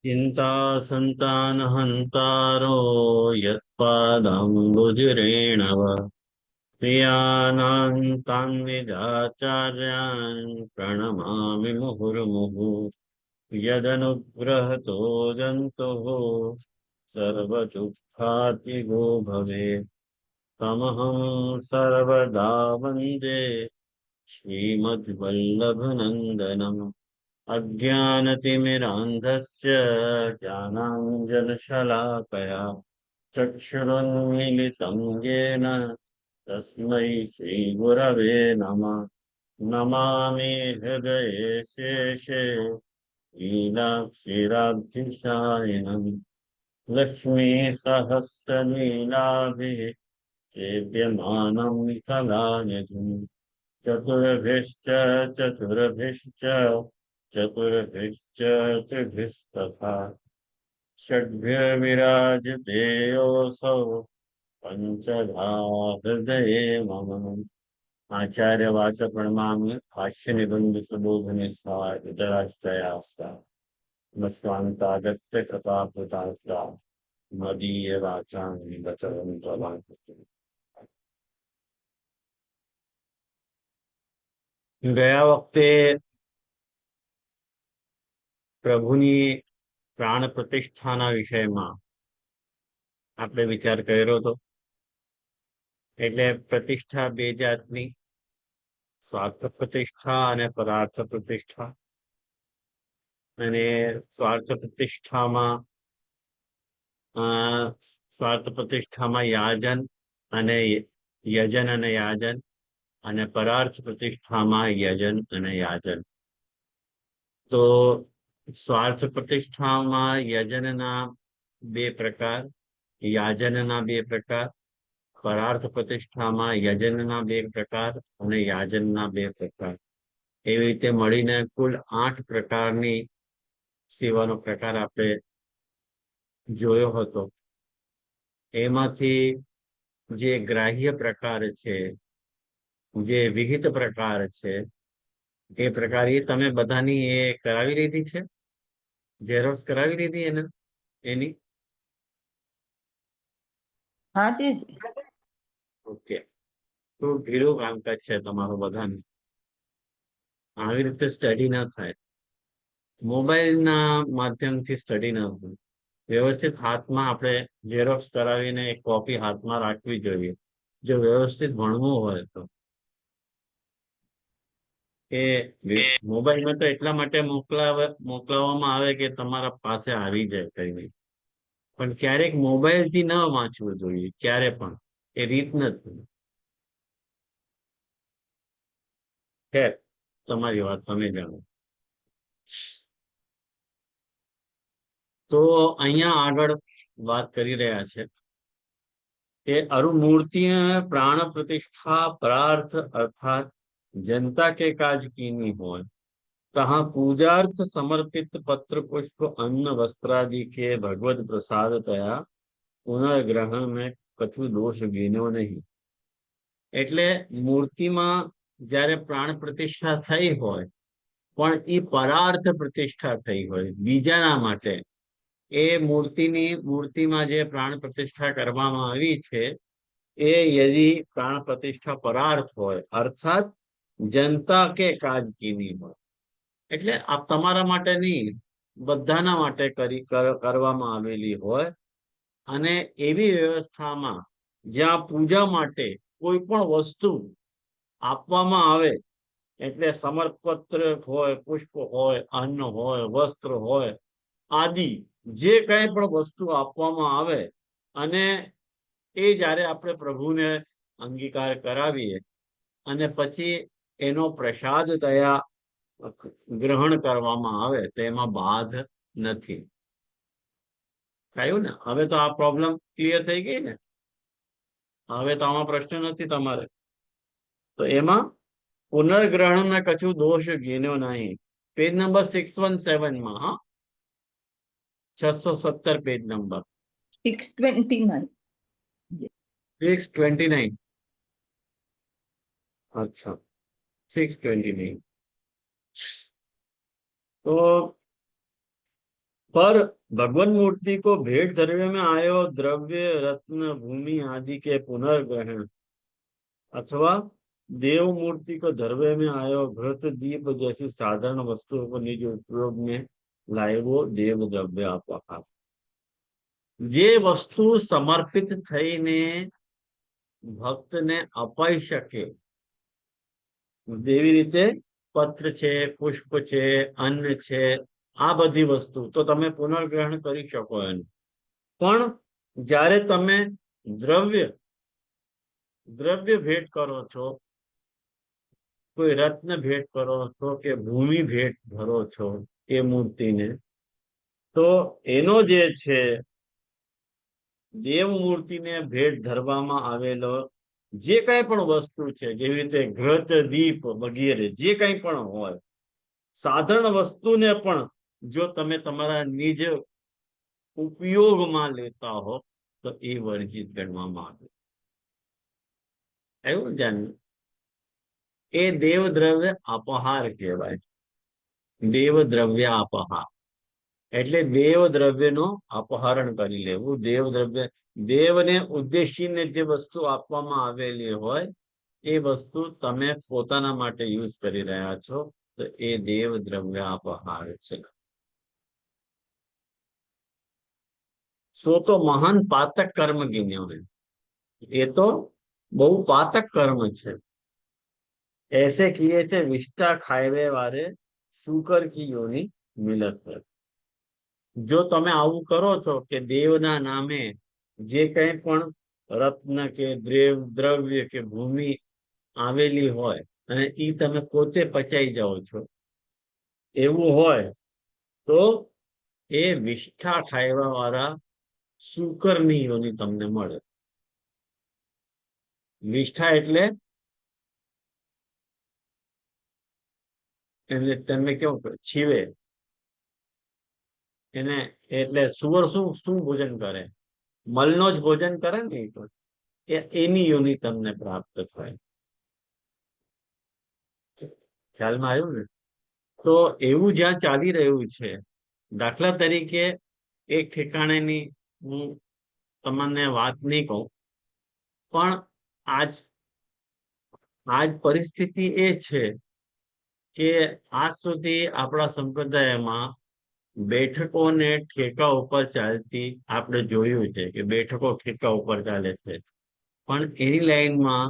चिंता संतानहंतारो यत्पादाम्बुजरेणव प्रियानान्तान्निजाचार्यान् प्रणमामि मुहुर्मुहुः यदनुग्रहतो जन्तुः सर्वदुःखातिगो भवेत् तमहं सर्वदा वन्दे श्रीमद्वल्लभनन्दनम् अज्ञानतिमिरान्धस्य ज्ञानाञ्जनशलाकया चक्षुरुन्मीलितं येन तस्मै श्रीगुरवे नमः। नमामि हृदये शेषे लीलाक्षीराब्धिशायिनम् लक्ष्मीसहस्रलीलाभिः सेव्यमानं कलानिधिम् चतुर्भिश्च चतुर्भिश्च चतुर्भिश्च त्रिभिस्तथा षड्भिर्विराजते योऽसौ पञ्चधा हृदये मम। आचार्य वाच प्रणमामि भाष्य निबंध सुबोधने इतराश्चयास्ता नस्वान्तागत्य कृपाकृतास्ता मदीय वाचामि वचनं ગયા વખતે પ્રભુની પ્રાણ પ્રતિષ્ઠાના વિષયમાં આપણે વિચાર કર્યો હતો. એટલે પ્રતિષ્ઠા બે જાતની, સ્વાર્થ પ્રતિષ્ઠા અને પરાર્થ પ્રતિષ્ઠા. અને સ્વાર્થ પ્રતિષ્ઠામાં યાજન અને યજન અને યાજન, અને પરાર્થ પ્રતિષ્ઠામાં યજન અને યાજન. તો સ્વાર્થ પ્રતિષ્ઠામાં યજનના બે પ્રકાર, યાજનના બે પ્રકાર, પરાર્થ પ્રતિષ્ઠામાં યજનના બે પ્રકાર અને યાજનના બે પ્રકાર. એવી રીતે મળીને કુલ 8 પ્રકારની સેવાનો પ્રકાર આપણે જોયો હતો. એમાંથી જે ગ્રાહ્ય પ્રકાર છે, જે વિહિત પ્રકાર છે, એ પ્રકાર તમે બધાની એ કરાવી લીધી છે, ઝેરોક્સ કરાવી લીધી એની? હા જી. ઓકે. તો ઢીલું કામકાજ છે તમારું બધાને. આવી રીતે સ્ટડી ના થાય, મોબાઈલના માધ્યમથી સ્ટડી ના થાય. વ્યવસ્થિત હાથમાં આપણે ઝેરોક્સ કરાવીને એક કોપી હાથમાં રાખવી જોઈએ, જો વ્યવસ્થિત ભણવું હોય તો. એ મોબાઈલમાં તો એટલા માટે મોકલાવવામાં આવે કે તમારા પાસે આવી જાય કઈ નહીં. પણ ક્યારેક મોબાઈલથી ન વાંચવું જોઈએ, ક્યારે પણ. એ રીત નથી. તમારી વાત તમે જાણો. તો અહીંયા આગળ વાત કરી રહ્યા છે કે અરુમૂર્તિ પ્રાણ પ્રતિષ્ઠા પરાર્थ अर्थात जनता के काज कीनी हो, तहाँ पूजार्थ समर्पित पत्र पुष्प अन्न वस्त्रादि के भगवत प्रसाद तया पुनर्ग्रहण में कछु दोष गीनो नहीं. એટલે મૂર્તિમાં જ્યારે પ્રાણ પ્રતિષ્ઠા થઈ હોય, પણ એ પરાર્થ પ્રતિષ્ઠા થઈ હોય બીજાના માટે, એ મૂર્તિમાં જે પ્રાણ પ્રતિષ્ઠા કરવામાં આવી છે એ યદી પ્રાણ પ્રતિષ્ઠા પરાર્થ હોય, અર્થાત જનતા કે કાજ કીની હોય, એટલે આ તમારા માટે નહીં, બધાના માટે કરવામાં આવેલી હોય. અને એવી વ્યવસ્થામાં જ્યાં પૂજા માટે કોઈ પણ વસ્તુ આપવામાં આવે, એટલે સમર્પત્ર હોય, પુષ્પ હોય, અન્ન હોય, વસ્ત્ર હોય, આદિ જે કઈ પણ વસ્તુ આપવામાં આવે, અને એ જ્યારે આપણે પ્રભુને અંગીકાર કરાવીએ અને પછી એનો પ્રસાદ તયા ગ્રહણ કરવામાં આવે તો એમાં બાધ નથી. કહ્યું ને? હવે તો આ પ્રોબ્લેમ ક્લિયર થઈ ગઈ ને? હવે તો આમાં પ્રશ્ન નથી તમારે. તો એમાં પુનર્ગ્રહણના કछु દોષ ગીન્યો નહીં. પેજ નંબર 617 માં. હા, 617 પેજ નંબર 629. 629. अच्छा, 629. तो पर भगवान मूर्ति को भेंट द्रव्य में आयो द्रव्य रत्न भूमि आदि के पुनर्ग्रहण अथवा देव मूर्ति को द्रव्य में आयो घृत दीप जैसी साधारण वस्तुओं को निज उपयोग में लाए वो देव द्रव्य अपहार। જે વસ્તુ સમર્પિત થઈને ભક્તને અપાઈ શકે જેવી રીતે પત્ર છે, પુષ્પ છે, અન્ન છે, આ બધી વસ્તુ તો તમે પુનર્ગ્રહણ કરી શકો એનું, પણ જ્યારે તમે દ્રવ્ય દ્રવ્ય ભેટ કરો છો, કોઈ રત્ન ભેટ કરો છો કે ભૂમિ ભેટ ભરો છો એ મૂર્તિને, તો એનો જે છે દેવ મૂર્તિને ભેટ ધરવામાં આવેલો જે કઈ પણ વસ્તુ છે, જેવી રીતે ઘૃત દીપ વગેરે જે કઈ પણ હોય, સાધારણ વસ્તુને પણ જો તમે તમારા નિજ ઉપયોગમાં લેતા હો તો એ વર્જિત ગણવામાં આવે. એવું જાણ્યું? એ દેવ દ્રવ્ય અપહાર કહેવાય. દેવ દ્રવ્ય અપહાર એટલે દેવ દ્રવ્યનો અપહરણ કરી લેવું. દેવ દ્રવ્ય દેવને ઉદ્દેશીને જે વસ્તુ આપવામાં આવેલી હોય એ વસ્તુ તમે પોતાના માટે યુઝ કરી રહ્યા છો તો એ દેવ દ્રવ્ય અપહાર છે. સો તો મહાન પાતક કર્મ ગિન્યો है, એ તો બહુ પાતક કર્મ છે. ऐसे किए थे विष्टा खावे वारे शुकर की योनि मिलत है. જો તમે આવું કરો છો કે દેવના નામે જે કંઈ પણ રત્ન કે દ્રવ્ય કે ભૂમિ આવેલી હોય અને ઈ તમે પોતે પચાઈ જાઓ છો, એવું હોય તો એ વિષ્ઠા ખાવા વાળા શુકરની યોની તમને મળે. વિષ્ઠા એટલે તમે કેવું છીવે એને, એટલે સુવર શું શું ભોજન કરે? મલનો જ ભોજન કરે ને, તો એની યોનિ તમને પ્રાપ્ત થાય. ખ્યાલમાં આવ્યું ને? તો એવું જ્યાં ચાલી રહ્યું છે, દાખલા તરીકે એક ઠેકાણેની હું તમને વાત નહીં કહું, પણ આજ પરિસ્થિતિ એ છે કે આજ સુધી આપણા સંપ્રદાયમાં બેઠકોને ઠેકા ઉપર ચાલતી આપણે જોયું છે કે બેઠકો ઠેકા ઉપર ચાલે છે, પણ એની લાઈનમાં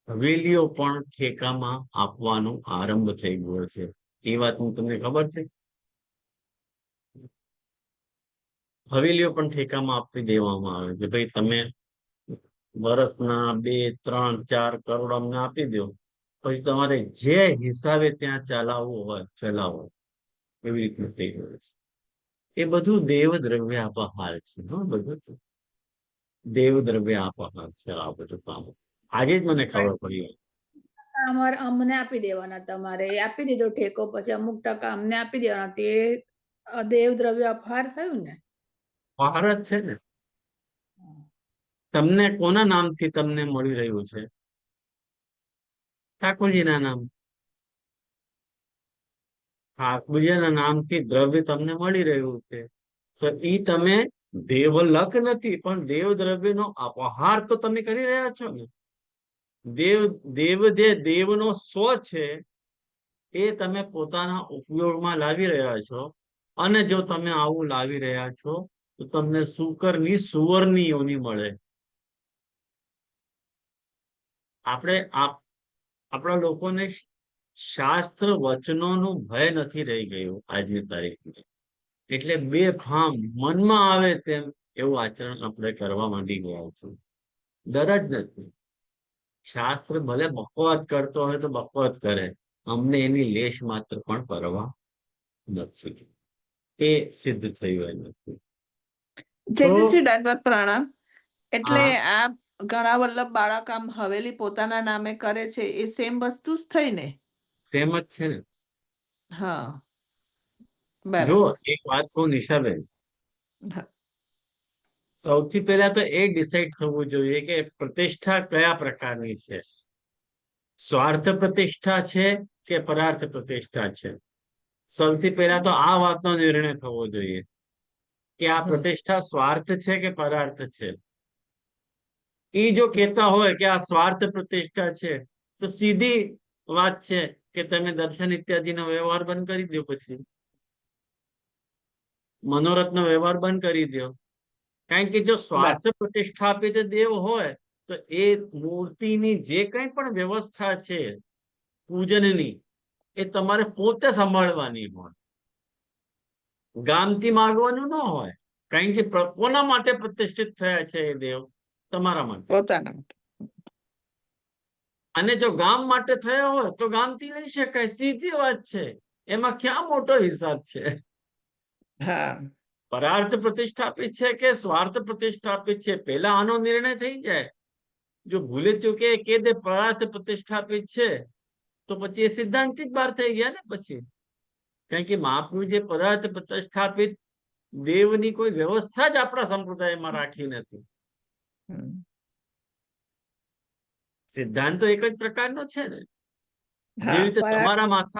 હવેલીઓ પણ ઠેકામાં આપવાનો આરંભ થઈ ગયો છે. એ વાત તમને ખબર છે? હવેલીઓ પણ ઠેકામાં આપી દેવામાં આવે છે, ભાઈ તમે વર્ષના 2, 3, 4 કરોડ અમને આપી દો, પછી તમારે જે હિસાબે ત્યાં ચલાવવું હોય ચલાવો. એવી રીતનું થઈ ગયું છે. એ બધું દેવ દ્રવ્ય અપહાર છે. બધું દેવ દ્રવ્ય અપહાર છે આ બધું કામ. આજે જ મને ખબર પડી. અમારે અમને આપી દેવાના, તમારે આપી દીધો ઠેકો, પછી અમુક ટકા અમને આપી દેવાના, તે દેવ દ્રવ્ય અપહાર થયું ને? અપહાર જ છે ને. તમને કોના નામથી તમને મળી રહ્યું છે? ઠાકોરજીના નામ. ઠાકોરજીના નામથી દ્રવ્ય તમને મળી રહ્યું છે, તો એ તમે દેવલક નથી પણ દેવ દ્રવ્યનો અપહાર તો તમે કરી રહ્યા છો ને. દેવ જે દેવનો સ્વ છે એ તમે પોતાના ઉપયોગમાં લાવી રહ્યા છો, અને જો તમે આવું લાવી રહ્યા છો તો તમને શુકરની સુવરની યોની મળે. આપણા લોકોને શાસ્ત્ર વચનોનું ભય નથી રહી ગયું આજની તારીખમાં, એટલે બેફામ મનમાં આવે તેમ એવું આચરણ આપણે કરવા માંડી ગયા છે. ડર જ નથી. શાસ્ત્ર ભલે બકવાદ કરતો હોય તો બકવાદ કરે, અમને એની લેશ માત્ર પણ પરવા નથી. એ સિદ્ધ થયું નથી. જયજીતસિંહ દંડવત પ્રણામ. એટલે આ ઘણા વલ્લભ બાળાકામ હવેલી પોતાના નામે કરે છે, એ સેમ વસ્તુ જ થઈ ને? સેમ જ છે ને. હા, જો બરાબર. એક વાત કહું નિશાબેન, હા. સૌથી પહેલા તો એ ડિસાઈડ થવું જોઈએ કે પ્રતિષ્ઠા કયા પ્રકારની છે. સ્વાર્થ પ્રતિષ્ઠા છે કે પરાર્થ પ્રતિષ્ઠા છે? સૌથી પહેલા તો આ વાતનો નિર્ણય થવો જોઈએ. કે આ હમ. પ્રતિષ્ઠા સ્વાર્થ છે કે પરાર્થ છે. એ જો કહેતા હોય કે આ સ્વાર્થ પ્રતિષ્ઠા છે, તો સીધી વાત છે કે તમે દર્શન ઇત્યાદિનો વ્યવહાર બંધ કરી દો, પછી મનોરથનો વ્યવહાર બંધ કરી દો. કારણ કે જો સ્વાર્થ પ્રતિષ્ઠાપિત દેવ હોય તો એ મૂર્તિની જે કંઈ પણ વ્યવસ્થા છે પૂજનની, એ તમારે પોતે સંભાળવાની હોય, ગામથી માંગવાનું ન હોય. કારણ કે કોના માટે પ્રતિષ્ઠિત થયા છે એ દેવ? તમારા માટે. પોતાના માટે. અને જો ગામ માટે થયો હોય તો ગામથી લઈ શકાય, સીધી વાત છે. એમાં ક્યાં મોટો હિસાબ છે? હા, પરાર્થ પ્રતિષ્ઠાપિત છે કે સ્વાર્થ પ્રતિષ્ઠાપિત છે, પેલા આનો નિર્ણય થઈ જાય. જો ભૂલે ચૂકે કે દે પરાર્થ પ્રતિષ્ઠાપિત છે, તો પછી એ સિદ્ધાંતિક બહાર થઈ ગયા ને પછી. કારણ કે મહાપ્રભુજે પદાર્થ પ્રતિષ્ઠાપિત દેવની કોઈ વ્યવસ્થા જ આપણા સંપ્રદાયમાં રાખી નથી. હમ. સિદ્ધાંત તો એક જ પ્રકારનો છે ને. હા, જેવી રીતે પરાર્થ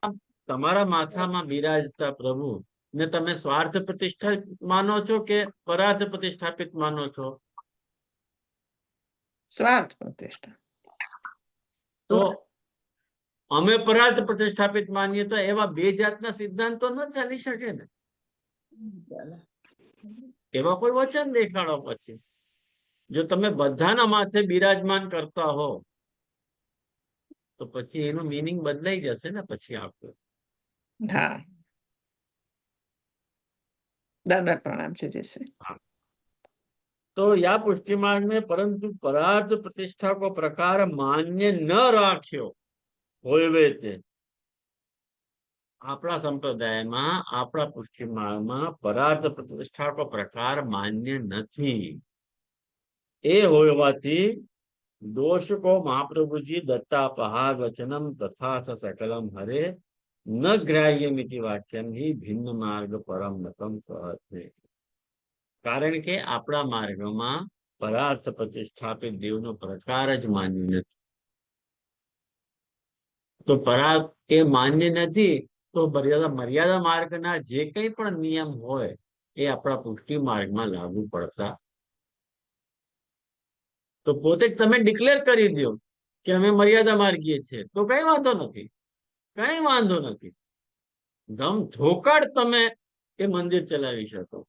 તમારા માથામાં બિરાજતા પ્રભુ ને તમે સ્વાર્થ પ્રતિષ્ઠિત માનો છો કે પરાર્થ પ્રતિષ્ઠાપિત માનો છો? સ્વાર્થ પ્રતિષ્ઠા. તો અમે પરાર્થ પ્રતિષ્ઠાપિત માનીએ તો એવા બે જાતના સિદ્ધાંતો ન ચાલી શકે ને. એવા કોઈ વચન દેખાડો પછી. જો તમે બધાના માથે બિરાજમાન કરતા હો તો પછી એનું મીનિંગ બદલાઈ જશે ને પછી આપણું. હા, દંડવત પ્રણામ છે જયશ્રી. तो या पुष्टि मार्ग में परंतु परार्थ प्रतिष्ठा को प्रकार मान्य न राख्यो होवे ते આપણા સંપ્રદાયમાં, આપણા પુષ્ટિ માર્ગમાં પરાર્થ પ્રતિષ્ઠા કો પ્રકાર માન્ય નથી. એ હોવાથી दोष को महाप्रभु जी दत्तापहार वचनम तथा सकलम हरे न ग्राह्यमिति वाक्यम ही भिन्न मार्ग परम मतम कहते. કારણ કે આપણા માર્ગમાં પરાર્થ પ્રતિષ્ઠાપિત દેવનો પ્રકાર જ માન્ય નથી. તો પરાર્થ એ માન્ય નથી, તો મર્યાદા માર્ગના જે કંઈ પણ નિયમ હોય એ આપણા પુષ્ટિ માર્ગમાં લાગુ પડતા. તો પોતે તમે ડિક્લેર કરી દો કે અમે મર્યાદા માર્ગીય છીએ, તો કઈ વાંધો નથી, કઈ વાંધો નથી. ધમ ધોકાડ તમે એ મંદિર ચલાવી શકો,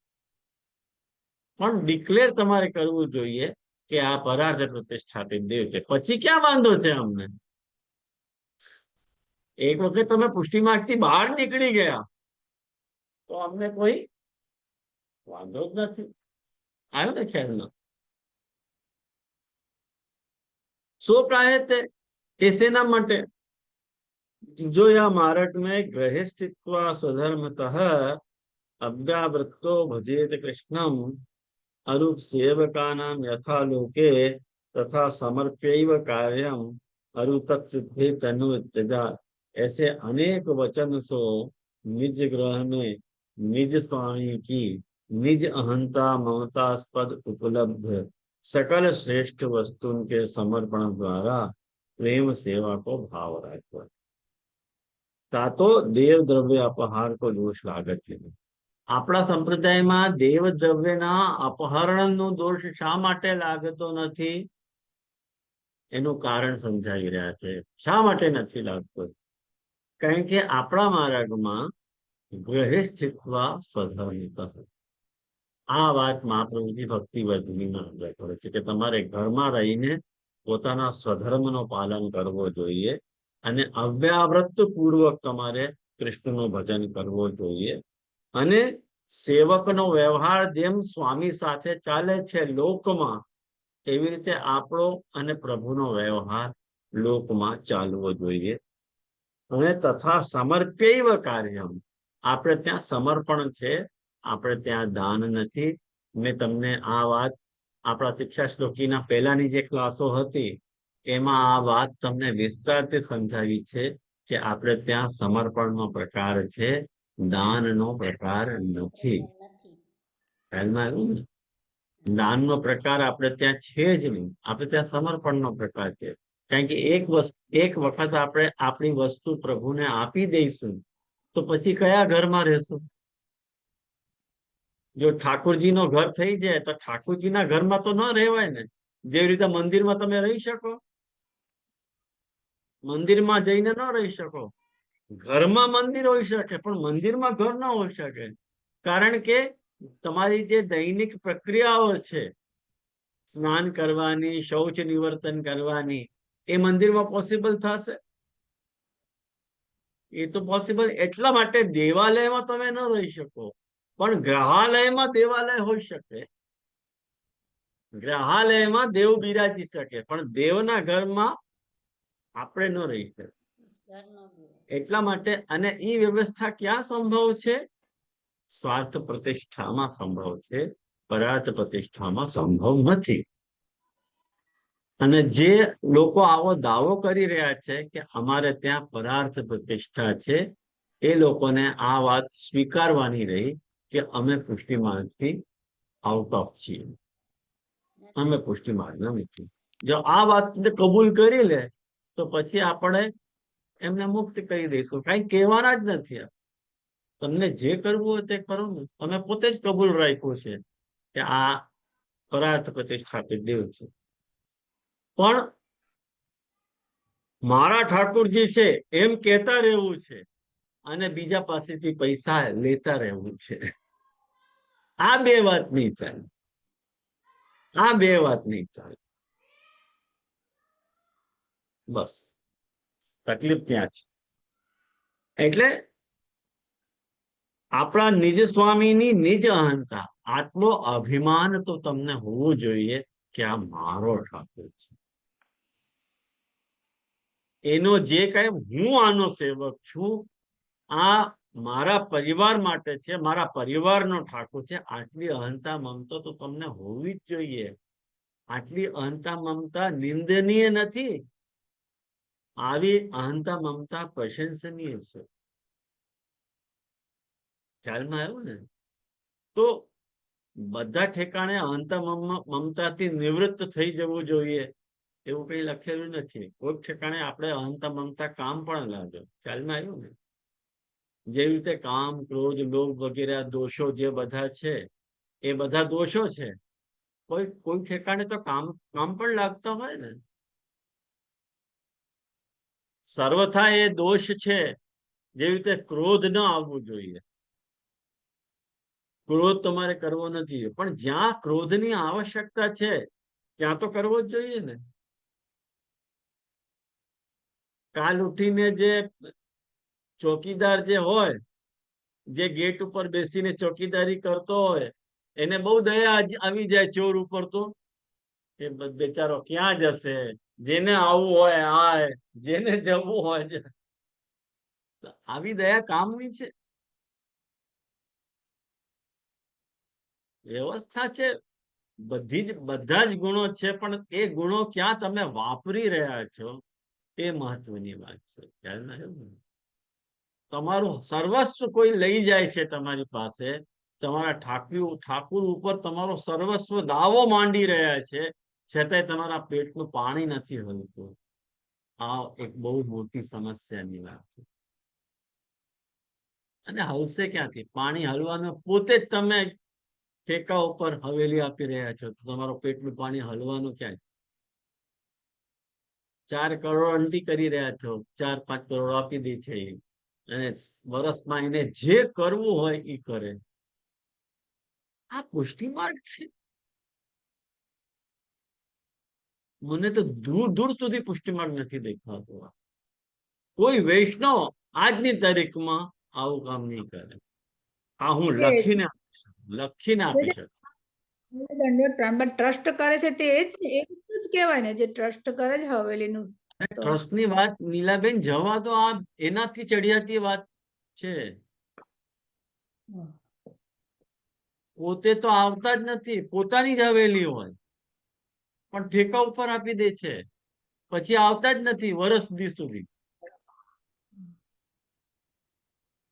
પણ ડિક્લેર તમારે કરવું જોઈએ કે આ પરાર્થ પ્રતિષ્ઠાપિત દેવ છે. પછી ક્યાં વાંધો છે અમને? એક વખત તમે પુષ્ટિ માર્ગથી બહાર નીકળી ગયા તો અમને કોઈ વાંધો જ નથી. આવ્યો ને ખ્યાલમાં? सो काहे ते ऐसेना मटे जो या मार्ग में ग्रहिस्थित्वा स्वधर्मतः अव्यावृत्तो भजेत कृष्णम अरूप सेवकानां यथा लोके तथा समर्प्यैव कार्यम अरुतत्सिद्धि तनु त्यजा. ऐसे अनेक वचन सो निज ग्रह में निज स्वामी की निज अहंता ममतास्पद उपलब्ध सकल श्रेष्ठ वस्तु के समर्पण द्वारा प्रेम सेवा को भाव राखो. तातो देव द्रव्य अपहार को दोष लागत है. આપણા સંપ્રદાયમાં દેવ દ્રવ્યના અપહરણનો દોષ શા માટે લાગતો નથી એનું કારણ સમજાવી રહ્યા છે. શા માટે નથી લાગતો? કારણ કે આપણા માર્ગમાં ગ્રહિસ્થિત્વા સ્વધર્મિતઃ, આ વાત મહાપ્રભુજી ભક્તિ વર્ગનીમાં અંદર કરે છે કે તમારે ઘરમાં રહીને પોતાના સ્વધર્મનો પાલન કરવો જોઈએ અને અવ્યાવૃત્ત પૂર્વક તમારે કૃષ્ણનું ભજન કરવો જોઈએ. અને સેવકનો વ્યવહાર જેમ સ્વામી સાથે ચાલે છે લોકમાં, એવી રીતે આપણો અને પ્રભુનો વ્યવહાર લોકમાં ચાલવો જોઈએ. અને તથા સમર્પ્યૈવ કાર્યમ, આપણે ત્યાં સમર્પણ છે, આપણે ત્યાં દાન નથી. મેં તમને આ વાત આપણા શિક્ષા શ્લોકીના પહેલાની જે ક્લાસો હતી એમાં આ વાત તમને વિસ્તારથી સમજાવી છે કે આપણે ત્યાં સમર્પણનો પ્રકાર છે, દાનનો પ્રકાર નથી. ખ્યાલમાં આવ્યું ને? દાનનો પ્રકાર આપણે ત્યાં છે જ નહીં, આપણે ત્યાં સમર્પણનો પ્રકાર છે. કારણ કે એક વખત આપણે આપણી વસ્તુ પ્રભુને આપી દઈશું તો પછી કયા ઘરમાં રહેશું? જો ઠાકોરજીનો ઘર થઈ જાય તો ઠાકોરજીના ઘરમાં તો ન રહેવાય ને. જેવી રીતે મંદિરમાં તમે રહી શકો, મંદિરમાં જઈને ન રહી શકો. ઘરમાં મંદિર હોઈ શકે પણ મંદિરમાં ઘર ન હોઈ શકે, કારણ કે તમારી જે દૈનિક પ્રક્રિયાઓ છે, સ્નાન કરવાની, શૌચ નિવર્તન કરવાની, એ મંદિરમાં પોસિબલ થશે? એ તો પોસિબલ એટલા માટે દેવાલયમાં તમે ન રહી શકો, પણ ગ્રહાલયમાં દેવાલય હોઈ શકે. ગ્રહાલયમાં દેવ બિરાજી શકે, પણ દેવના ઘરમાં આપણે ન રહી શકીએ. એટલા માટે, અને એ વ્યવસ્થા ક્યાં સંભવ છે? સ્વાર્થ પ્રતિષ્ઠામાં સંભવ છે, પરાર્થ પ્રતિષ્ઠામાં સંભવ નથી. અને જે લોકો આવો દાવો કરી રહ્યા છે કે અમારે ત્યાં પરાર્થ પ્રતિષ્ઠા છે, એ લોકોને આ વાત સ્વીકારવાની રહી કે અમે પુષ્ટિ માર્ગથી આઉટ ઓફ છીએ, અમે પુષ્ટિ માર્ગના નથી. જો આ વાત કબૂલ કરી લે તો પછી આપણે એમને મુક્ત કરી દઈશું, કઈ કહેવાના જ નથી. તમને જે કરવું હોય તે કરો ને. તમે પોતે જ કબૂલ રાખ્યું છે કે આ પરાર્થ પ્રતિષ્ઠાપિત દેવ છે, પણ મારા ઠાકોરજી છે એમ કહેતા રહેવું છે અને બીજા પાસેથી પૈસા લેતા રહેવું છે. આ બે વાત નહીં ચાલે, આ બે વાત નહીં ચાલે. બસ તકલીફ ત્યાં છે. એટલે આપણા નિજ સ્વામીની નિજ અહંતા, આટલો અભિમાન તો તમને હોવું જોઈએ કે આ મારો ઠાકોર છે. એનો જે કઈ હું આનો સેવક છું, આ મારા પરિવાર માટે છે, મારા પરિવારનો ઠાકોર છે, આટલી અહંતા મમતા તો તમને હોવી જ જોઈએ. આટલી અહંતા મમતા નિંદનીય નથી, આવી અહંતા મમતા પ્રશંસનીય છે. ખ્યાલમાં આવ્યું ને? તો બધા ઠેકાણે અહંતા મમતાથી નિવૃત્ત થઈ જવું જોઈએ એવું કઈ લખેલું નથી. કોઈક ઠેકાણે આપણે અહંતા મમતા કામ પણ લાગે. ખ્યાલમાં આવ્યું ને? જેવી રીતે કામ, ક્રોધ, લોભ વગેરે દોષો જે બધા છે એ બધા દોષો છે. કોઈ ઠેકાણે તો કામ પણ લાગતા હોય ને. સર્વથા એ દોષ છે. જેવી રીતે ક્રોધ ન આવવું જોઈએ, ક્રોધ તમારે કરવો નથી, પણ જ્યાં ક્રોધની આવશ્યકતા છે ત્યાં તો કરવો જ જોઈએ ને. કાલ ઉઠીને જે ચોકીદાર જે હોય, જે ગેટ ઉપર બેસીને ચોકીદારી કરતો હોય, એને બહુ દયા આવી જાય ચોર ઉપર તો કે બેચારો ક્યાં જશે, જેને આવવું હોય આય, જેને જવું હોય. આવી દયા કામની છે? વ્યવસ્થા છે, બધા જ ગુણો છે, પણ એ ગુણો ક્યાં તમે વાપરી રહ્યા છો એ મહત્વની વાત છે. ખ્યાલ ના આવ્યો ને? તમારું સર્વસ્વ કોઈ લઈ જાય છે તમારી પાસે, તમારા ઠાકુર ઉપર તમારો સર્વસ્વ દાવો માંડી રહ્યા છે, છતાંય તમારા પેટનું પાણી નથી હલતું. આ એક બહુ મોટી સમસ્યાની વાત છે. અને હલશે ક્યાંથી? પાણી હલવાનું પોતે જ તમે ઠેકા ઉપર હવેલી આપી રહ્યા છો, તો તમારું પેટનું પાણી હલવાનું ક્યાં? 4 કરોડ અંટી કરી રહ્યા છો, 4-5 કરોડ આપી દે છે અને વર્ષમાં એને જે કરવું હોય એ કરે. આ પુષ્ટિ માર્ગ છે? મને તો દૂર દૂર સુધી પુષ્ટિ માર્ગ નથી દેખાતો. કોઈ વૈષ્ણવ આજની તારીખમાં આવું કામ નહીં કરે. આ હું લખીને આપી શકું. દંડવત પ્રણામ. ટ્રસ્ટ કરે છે તે એ જ કહેવાય ને, જે ટ્રસ્ટ કરે છે હવેલીનું. ટ્રસ્ટની વાત નીલાબેન જવા દો, આ એનાથી ચડિયાતી વાત છે. પોતે તો આવતા જ નથી, પોતાની જ હવેલી હોય પણ ઠેકા ઉપર આપી દે છે, પછી આવતા જ નથી વર્ષ સુધી.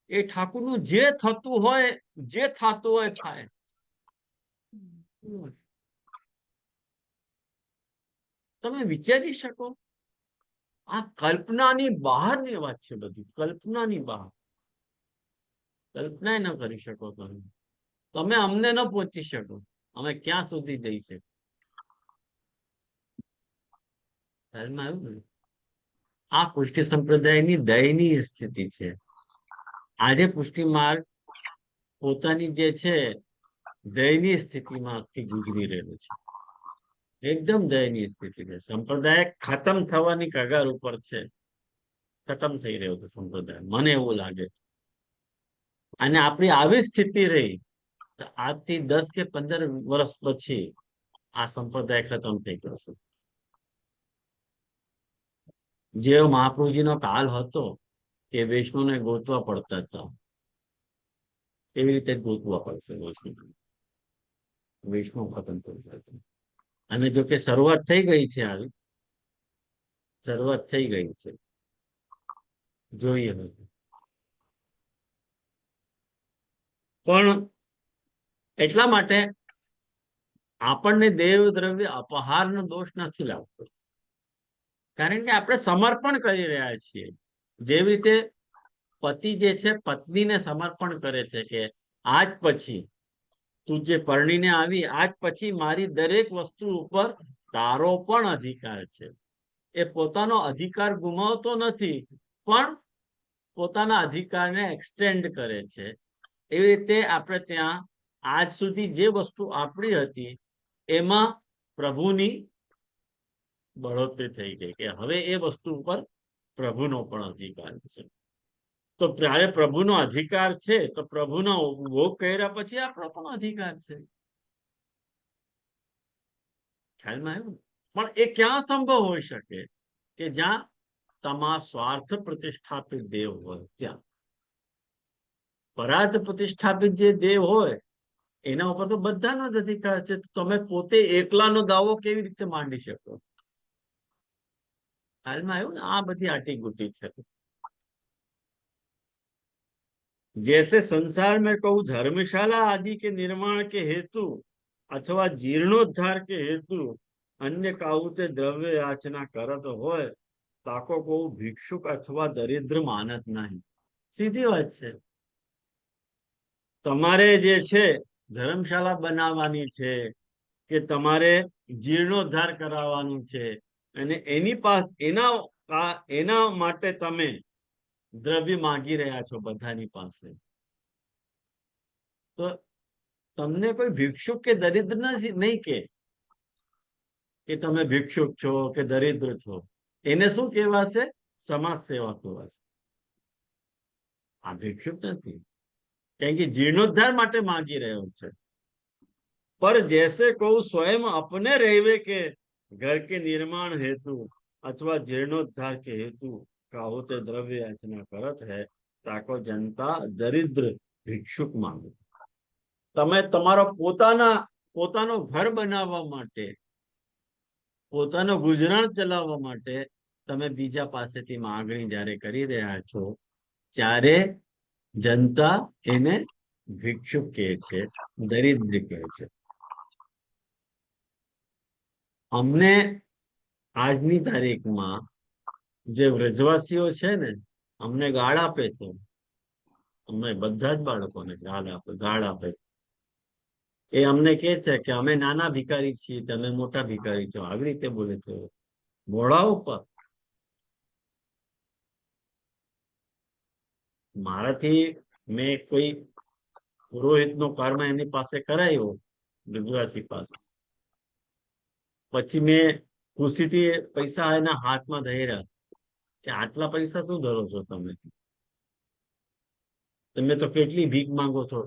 એ ઠાકુરનું જે થતું હોય, જે થતું હોય થાય. તમે વિચારી શકો? આ કલ્પનાની બહારની વાત છે બધી, કલ્પનાની બહાર. કલ્પના ન કરી શકો તમે. તમે અમને ન પહોંચી શકો, અમે ક્યાં સુધી જઈ શકીએ? ખ્યાલમાં આવ્યું ને? આ પુષ્ટિ સંપ્રદાયની દયનીય સ્થિતિ છે. આજે પુષ્ટિ માર્ગ પોતાની જે છે દયનીય સ્થિતિમાંથી ગુજરી રહ્યો છે. એકદમ દયનીય સ્થિતિ છે. સંપ્રદાય ખતમ થવાની કગાર ઉપર છે. ખતમ થઈ રહ્યો છે સંપ્રદાય, મને એવું લાગે. અને આપણી આવી સ્થિતિ રહી તો આજથી 10 કે 15 વર્ષ પછી આ સંપ્રદાય ખતમ થઈ ગયો છે. જે મહાપ્રભુજીનો કાલ હતો કે વૈષ્ણવને ગોતવા પડતા હતા, એવી રીતે ગોતવા પડશે વૈષ્ણવ. વૈષ્ણવ ખતમ થઈ જશે. અને જો કે શરૂઆત થઈ ગઈ છે, આવી શરૂઆત થઈ ગઈ છે, જોઈએ હવે. પણ એટલા માટે આપણને દેવ દ્રવ્ય અપહારનો દોષ નથી લાગતો, કારણ કે આપણે સમર્પણ કરી રહ્યા છીએ. જેવી રીતે પતિ જે છે પત્નીને સમર્પણ કરે છે કે આજ પછી તું જે પરણીને આવી, આજ પછી મારી દરેક વસ્તુ ઉપર તારો પણ અધિકાર છે. એ પોતાનો અધિકાર ગુમાવતો નથી, પણ પોતાના અધિકારને એક્સટેન્ડ કરે છે. એવી રીતે આપણે ત્યાં આજ સુધી જે વસ્તુ આપણી હતી એમાં પ્રભુની બઢોતરી થઈ ગઈ કે હવે એ વસ્તુ ઉપર પ્રભુનો પણ અધિકાર છે. તો ત્યારે પ્રભુનો અધિકાર છે તો પ્રભુનો ભોગ કર્યા પછી આપણો પણ અધિકાર છે. ખ્યાલમાં આવ્યું? પણ એ ક્યાં સંભવ હોઈ શકે? કે જ્યાં તમા સ્વાર્થ પ્રતિષ્ઠાપિત દેવ હોય ત્યાં. પરાર્થ પ્રતિષ્ઠાપિત જે દેવ હોય એના ઉપર તો બધાનો જ અધિકાર છે. તમે પોતે એકલાનો દાવો કેવી રીતે માંડી શકો? હાલમાં આવ્યું ને? આ બધી આટીગુટી છે. जैसे संसार में कहूँ धर्मशाला आदि के निर्माण के हेतु अथवा जीर्णोद्धार के हेतु अन्य काहुते द्रव्य याचना करत होय ताको कहूँ भिक्षुक अथवा दरिद्र मानत नहीं. सीधी વાત છે. તમારે જે છે ધર્મશાળા બનાવવાની છે કે તમારે જીર્ણોદ્ધાર કરાવવાનું છે અને એના માટે તમે દ્રવ્ય માંગી રહ્યા છો બધાની પાસે, તો તમને કોઈ ભિક્ષુક કે દરિદ્ર નહીં કે તમે ભિક્ષુક છો કે દરિદ્ર છો. એને શું કહેવાશે? સમાજ સેવા કહેવાશે. આ ભિક્ષુક નથી, કારણ કે जीर्णोद्धार માટે માંગી રહ્યો છે. पर जैसे कहूँ स्वयं अपने रहवे के घर के निर्माण हेतु अथवा जीर्णोद्धार के हेतु काहुते द्रव्य याचना करत है ताको जनता दरिद्र ભિક્ષુક માંગે. તમે તમારો પોતાનો ઘર બનાવવા માટે, પોતાનો ગુજરાન ચલાવવા માટે તમે બીજા પાસેથી માંગણી જ્યારે કરી રહ્યા છો ત્યારે જનતા એને ભિક્ષુક કહે છે, દરિદ્ર કહે છે. અમને આજની તારીખમાં જે વ્રજવાસીઓ છે ને અમને ગાળ આપે છે. અમને બધા જ બાળકોને ગાળ આપે. એ અમને કહે છે કે અમે નાના ભિખારી છીએ, તમે મોટા ભિખારી છો. આવી રીતે બોલે છે મોઢા ઉપર. મારાથી મેં કોઈ પુરોહિતનો કર્મ એની પાસે કરાયો વિદ્વાસી પાસે, પછી મેં ખુશીથી પૈસા એના હાથમાં ધર્યા કે આટલા પૈસા શું ધરો છો તમે? તમે તો કેટલી ભીખ માંગો છો,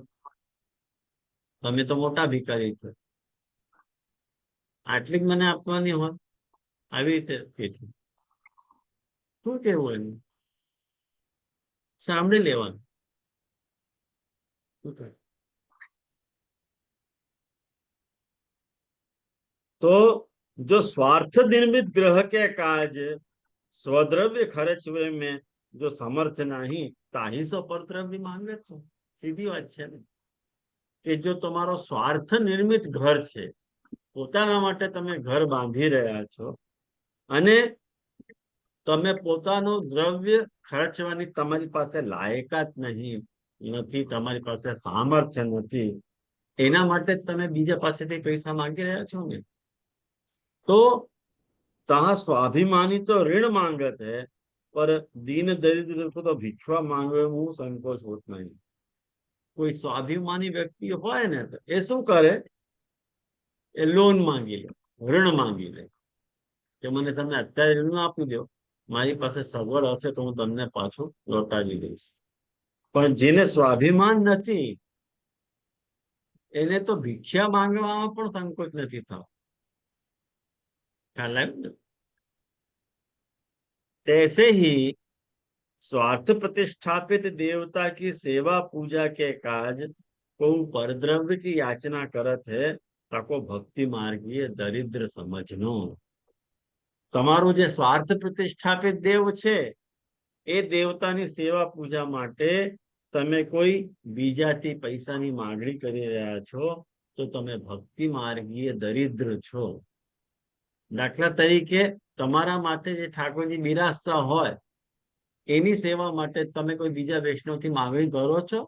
તમે તો મોટા ભિખારી છો, આટલી જ મને આપવાની હોય? આવી રીતે કે છે. શું કેવું એનું? સાંભળી લેવાનું. तो जो स्वार्थ निर्मित ग्रह के काज स्वद्रव्य खर्चवे में जो समर्थ नहीं ताही सो परद्रव्य मांगे तो. सीधी વાત છે ને કે જો તમારો સ્વાર્થ નિર્મિત ઘર છે, પોતાના માટે તમે ઘર બાંધી રહ્યા છો અને તમે પોતાનું દ્રવ્ય ખર્ચવાની તમારી પાસે લાયકાત નથી, તમારી પાસે સામર્થ્ય નથી, એના માટે જ તમે બીજા પાસેથી પૈસા માંગી રહ્યા છો ને. તો तहाँ स्वाभिमानी तो ऋण मांगत है, पर दीन दरिद्र को तो भिक्षवा मांगवे में संकोच होत नहीं. કોઈ સ્વાભિમાની વ્યક્તિ હોય ને તો એ શું કરે, એ લોન માંગી લે, ઋણ માંગી લે કે મને તમે અત્યારે ઋણ આપી દો, મારી પાસે સગવડ હશે તો હું તમને પાછું લौटाવી દઈશ. પણ જેને સ્વાભિમાન નથી એને તો ભિક્ષા માંગવામાં પણ સંકોચ નથી થતો. ખ્યાલ આવ્યો ને? तैसे ही स्वार्थ प्रतिष्ठापित देवता की सेवा पूजा के काज को परद्रव्य की याचना करत है, ताको भक्ति मार्गीय दरिद्र समझनो. તમારું જે સ્વાર્થ પ્રતિષ્ઠાપિત દેવ છે એ દેવતાની સેવા પૂજા માટે તમે કોઈ બીજાથી પૈસાની માંગણી કરી રહ્યા છો તો તમે ભક્તિ માર્ગીય દરિદ્ર છો. દાખલા તરીકે તમારા માટે જે ઠાકોરજી બિરાજતા હોય એની સેવા માટે તમે કોઈ બીજા વૈષ્ણવથી માંગણી કરો છો?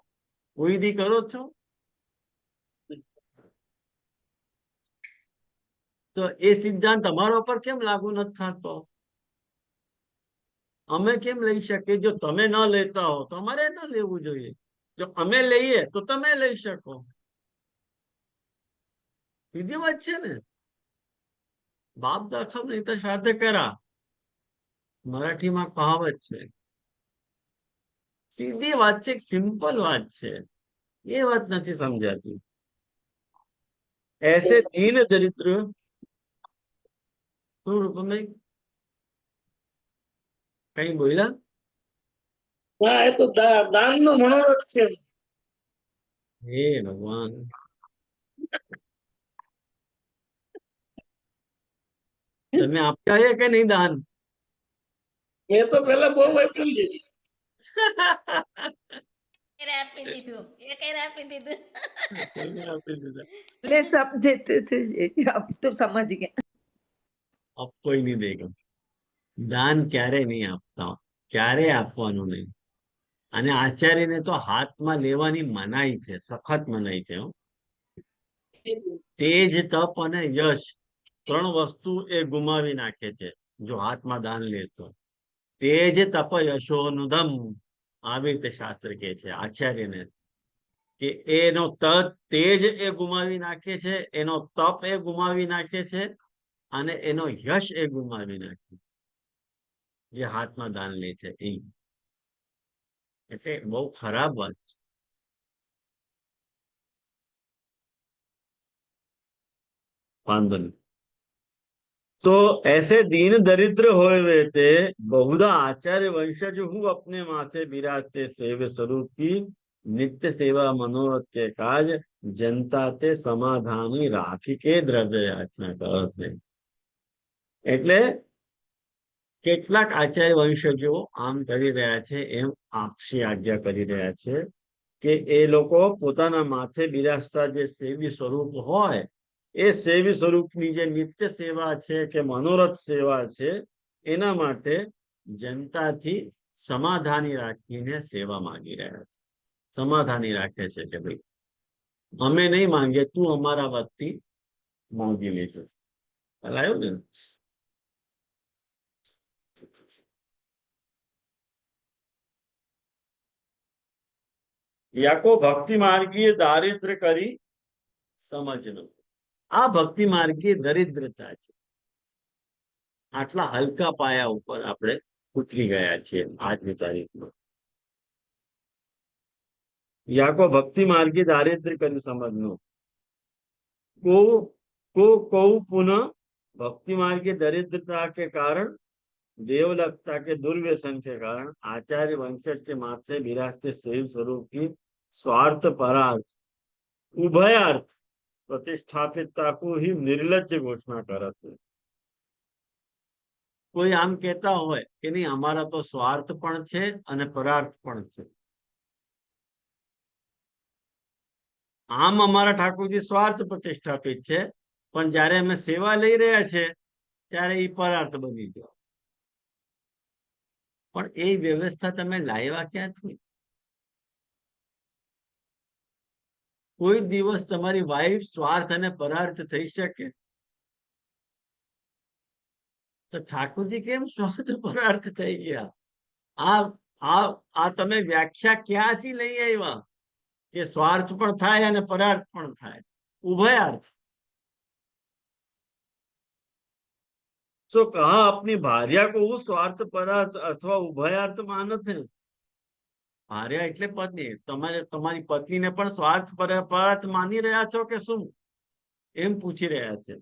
કોઈ દી કરો છો? તો એ સિદ્ધાંત તમારા પર કેમ લાગુ નથી થતો? અમે કેમ લઈ શકીએ? જો તમે ન લેતા હો તો અમારે ન લેવું જોઈએ. જો અમે લઈએ તો તમે લઈ શકો. સીધી વાત છે ને. બાપ દાખલ નહીં તો સાથે કરા, મરાઠીમાં કહાવત છે. સીધી વાત છે, સિમ્પલ વાત છે. એ વાત નથી સમજાતી. ऐसे दीन दरिद्र શું રૂપમભાઈ કઈ બોલ્યા? હા, એ તો દાન નો મનોરથ છે. હે ભગવાન, તમે આપ્યા છે કે નહીં દાન? એ તો પેલા બહુ આપ્યું છે. આપી દીધું, એક આપી દીધું. તમે આપી દીધા. ले सब देते थे, अब तो समझ गए. अब कोई नहीं देगा. દાન ક્યારે નહીં આપતા, ક્યારે આપવાનું નહીં. અને આચાર્યને તો હાથમાં લેવાની મનાઈ છે, સખત મનાઈ છે. તેજ, તપ અને યશ ત્રણ વસ્તુ એ ગુમાવી નાખે છે જો હાથમાં દાન લે તો. તેજ, તપ, યશોનુદમ, આવી રીતે શાસ્ત્ર કહે છે આચાર્યને કે એનો તેજ એ ગુમાવી નાખે છે, એનો તપ એ ગુમાવી નાખે છે અને એનો યશ એ ગુમાવી નાખે જે હાથમાં દાન લે છે એ. એટલે બહુ ખરાબ વાત છે. वांदो नहीं. तो ऐसे दीन दरिद्र होए ते बहुधा आचार्य वंशज हूँ अपने माथे बिराजते सेव स्वरूप की नित्य सेवा मनोरथ के काज जनता ते समाधानी राखी के द्रव्य याचना करते. એટલે કેટલાક આચાર્ય વંશજો આમ કરી રહ્યા છે, એમ આપસી આજ્ઞા કરી રહ્યા છે કે એ લોકો પોતાના માથે બિરાજતા જે સેવી સ્વરૂપ હોય એ સેવી સ્વરૂપની જે નિત્ય સેવા છે કે મનોરથ સેવા છે એના માટે જનતાથી સમાધાની રાખીને સેવા માંગી રહ્યા છે. સમાધાની રાખે છે કે ભાઈ અમે નહીં માંગીએ, તું અમારા વતી માંગી લેજો. આવ્યું ને? યાકો ભક્તિ માર્ગીય દારિદ્ર કરી સમજનું. આ ભક્તિ માર્ગીય દરિદ્રતા છે. આટલા હલકા પાયા ઉપર આપણે ઉતરી ગયા છીએ આજની તારીખમાં. યાકો ભક્તિ માર્ગી દારિદ્ર કરી સમજનું. को पुनः भक्ति मार्ग की दरिद्रता के कारण, देवलभता के दुर्व्यसन के कारण आचार्य वंशज के माथे विराजते सेव स्वरूप की स्वार्थ परार्थ उभयार्थ प्रतिष्ठापितता को ही निर्लज्ज घोषणा करते. કોઈ આમ કહેતા હોય કે નહીં અમારા તો સ્વાર્થ પણ છે અને પરાર્થ પણ છે. આમ અમારા ઠાકોરજી સ્વાર્થ પ્રતિષ્ઠાપિત છે, પણ જયારે અમે સેવા લઈ રહ્યા છે ત્યારે એ પરાર્થ બની ગયો. પણ એ વ્યવસ્થા તમે લાવ્યા ક્યાંથી? કોઈ દિવસ તમારી વાઈફ સ્વાર્થ અને પરાર્થ થઈ શકે? તો ઠાકોરજી કેમ સ્વાર્થ પરાર્થ થઈ ગયા? આ આ આ તમે વ્યાખ્યા ક્યાંથી લઈ આવ્યા કે સ્વાર્થ પણ થાય અને પરાર્થ પણ થાય, ઉભયાર્થ? तो कहा अपनी भार्या को वो स्वार्थ परार्थ अथवा उभयार्थ मानत है। ભાર્યા એટલે પત્ની, તમારે તમારી પત્નીને પણ સ્વાર્થ પરાર્થ માની રહ્યા છો કે શું, એમ પૂછી રહ્યા છે।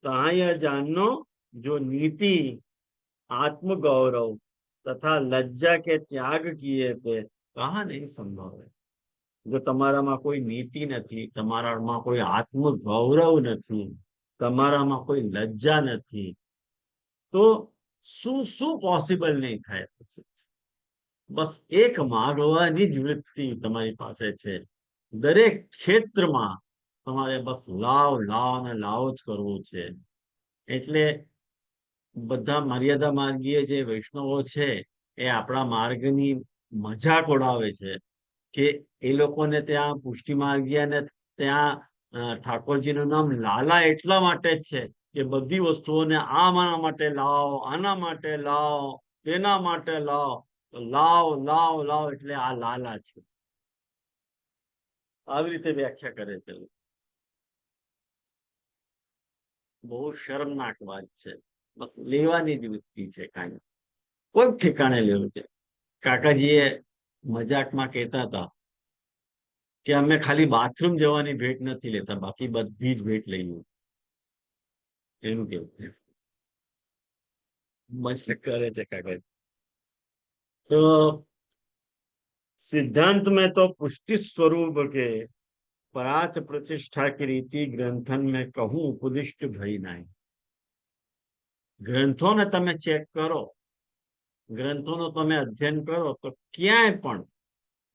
कहा यह जानना जो नीति आत्मगौरव तथा लज्जा के त्याग किए पे कहा नहीं संभव है। જો તમારામાં કોઈ નીતિ નથી, તમારામાં કોઈ આત્મગૌરવ નથી, તમારામાં કોઈ લજ્જા નથી, તો શું શું પોસિબલ નહીં થાય? બસ એક માગવાની જ વૃત્તિ તમારી પાસે છે, દરેક ક્ષેત્રમાં તમારે બસ લાવ લાવ ને લાવ જ કરવું છે। એટલે બધા મર્યાદા માર્ગીય જે વૈષ્ણવો છે એ આપણા માર્ગની મજાક ઉડાવે છે કે એ લોકોને ત્યાં પુષ્ટિ માર્ગીય ને ત્યાં ઠાકોરજીનું નામ લાલા એટલા માટે જ છે કે બધી વસ્તુઓને આના માટે લાવ, આના માટે લાવ, તેના માટે લાવ, લાવ લાવ લાવ એટલે આ લાલા છે, આવી રીતે વ્યાખ્યા કરે છે। બહુ શરમનાક વાત છે, બસ લેવાની જ વૃત્તિ છે, કાંઈ કોઈ ઠેકાણે લેવું છે। કાકાજીએ મજાકમાં કહેતા હતા કે અમે ખાલી બાથરૂમ જવાની ભેટ નથી લેતા, બાકી બધી જ ભેટ લઈએ, એનું કેવું છે, મજાક કરે છે કાકાજી। तो सिद्धांत में तो पुष्टि स्वरूप के परार्थ प्रतिष्ठा की रीति ग्रंथन में कहूं उपदिष्ट भई नहीं। ગ્રંથોને તમે ચેક કરો, ગ્રંથોનો તમે અધ્યયન કરો તો ક્યાંય પણ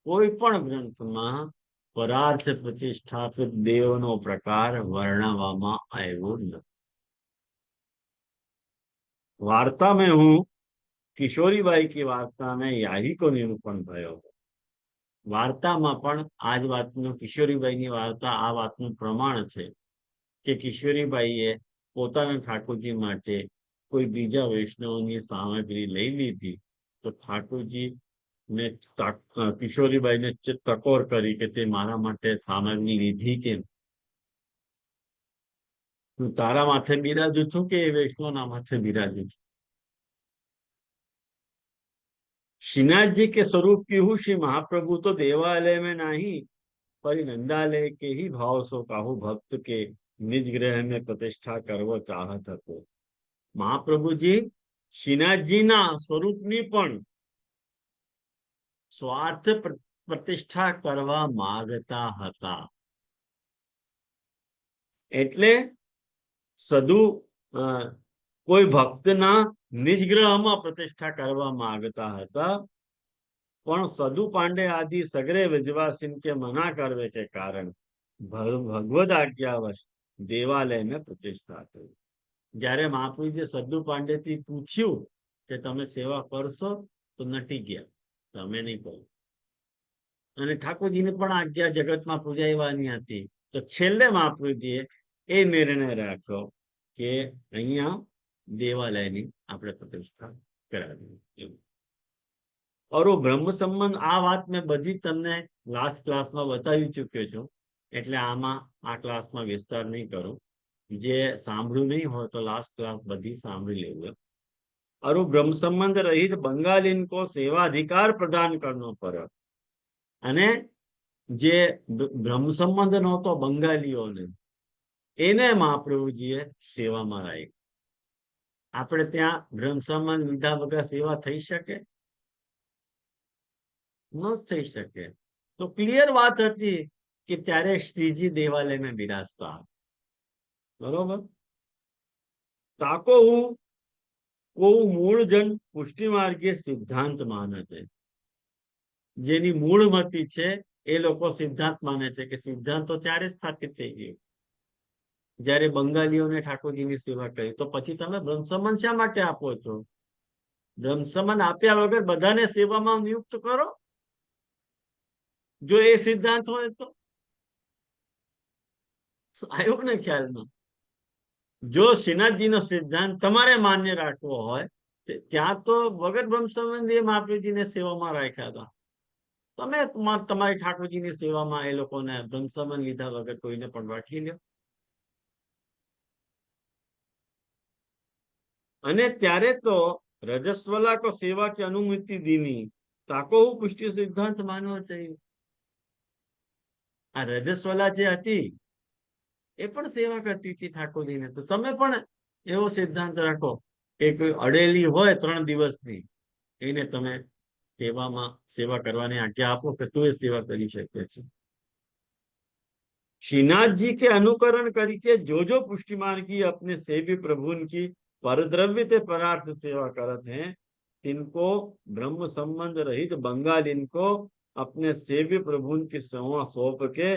કોઈ પણ ગ્રંથમાં પરાર્થ પ્રતિષ્ઠાપિત દેવનો પ્રકાર વર્ણવવામાં આવ્યો નથી। वार्ता में हूं किशोरीबाई की वार्ता में यही को निरूपण થયો। વાર્તામાં પણ આ જ વાતનું, કિશોરીબાઈની વાર્તા આ વાતનું પ્રમાણ છે કે કિશોરીબાઈએ પોતાના ઠાકોરજી માટે કોઈ બીજા વૈષ્ણવની સામગ્રી લઈ લીધી તો ઠાકોરજી ને કિશોરીબાઈને ટકોર કરી કે તે મારા માટે સામગ્રી લીધી કેમ? હું તારા માથે બિરાજું છું કે એ વૈષ્ણવના માથે બિરાજું છું? श्रीनाथ जी के स्वरूप की हूँ श्री महाप्रभु तो देवालय में नहीं पर नंदालय के ही भाव सो काहू भक्त के निज ग्रह में प्रतिष्ठा करवो चाहत हतो। महाप्रभु जी श्रीनाथ जी ना स्वरूप नी पण स्वार्थ प्रतिष्ठा करवा मागता हता, એટલે સદુ કોઈ ભક્તના નિજ ગ્રહમાં પ્રતિષ્ઠા કરવા માંગતા હતા, પણ સદુ પાંડે આદि સગરે વિજવાસીન કે મના કરવે કે કારણ ભગવદ આજ્ઞાવશ દેવાલયને પ્રતિષ્ઠા કરી। જ્યારે મહાપ્રભુજી સદુ પાંડેથી પૂછ્યું કે તમે સેવા કરશો તો નટી ગયા, તમે નહીં કરો, અને ઠાકોરજીની પણ આજ્ઞા જગતમાં પૂજાવવાની હતી, તો છેલ્લે મહાપ્રભુજીએ એ નિર્ણય રાખ્યો કે અહીંયા દેવાલયની આપણે પ્રતિષ્ઠા કરાવી। और वो ब्रह्म संबंध आ बात में बधी तमने लास्ट क्लास में बतावी चुक्यो छो, એટલે આમાં આ ક્લાસમાં વિસ્તાર નહીં કરું, જે સાંભળ્યું નહીં હોય તો લાસ્ટ ક્લાસ બધી સાંભળી લેવું। और वो ब्रह्म संबंध रहित बंगालीन को सेवाधिकार प्रदान करनो पड़े, અને જે બ્રહ્મ સંબંધ નહોતો બંગાળીઓને એને મહાપ્રભુજીએ સેવામાં રાખ્યા। આપણે ત્યાં બ્રહ્મ સંબંધ લીધા વગર સેવા થઈ શકે? ન થઈ શકે। તો ક્લિયર વાત હતી કે ત્યારે શ્રીજી દેવાલયમાં બિરાજતા, બરોબર? તાકો હું કોઉ મૂળ જન પુષ્ટિ માર્ગે સિદ્ધાંત માને છે, જેની મૂળ મતી છે એ લોકો સિદ્ધાંત માને છે કે સિદ્ધાંત તો ત્યારે સ્થાપિત થઈ ગયો જ્યારે બંગાળીઓને ઠાકોરજીની સેવા કરી, તો પછી તમે બ્રહ્મ સંબંધ શા માટે આપો છો? બ્રહ્મ સંબંધ આપ્યા વગર બધાને સેવામાં નિયુક્ત કરો, જો એ સિદ્ધાંત હોય તો। આવ્યું ને ખ્યાલમાં? જો શ્રીનાથજીનો સિદ્ધાંત તમારે માન્ય રાખવો હોય, ત્યાં તો વગર બ્રહ્મ સંબંધી મહાપ્રભુજીને સેવામાં રાખ્યા હતા. તમે તમારી ઠાકોરજીની સેવામાં એ લોકોને બ્રહ્મ સંબંધ લીધા વગર કોઈને પણ રાખી લ્યો. અને ત્યારે તો રજસ્વલા કો સેવા की अनुमति दीनी ताको હું પુષ્ટિ સિદ્ધાંત માનવો चाहिए. આ રજસ્વલા જે હતી એ પણ સેવા કરતી હતી ઠાકોરજીને. તો તમે પણ એવો સિદ્ધાંત રાખો કે કોઈ અડેલી હોય 3 દિવસની, એને તમે સેવા કરવાની આજ્ઞા આપો કે તું એ સેવા કરી શકે છે. श्रीनाथ जी के अनुकरण करके जो पुष्टि मार्ग की अपने सेव्य प्रभु की परद्रव्य ते परार्थ सेवा करत हैं, तिनको ब्रह्म संबंध रहित बंगाल इनको अपने सेव्य प्रभु की सेवा सौंप के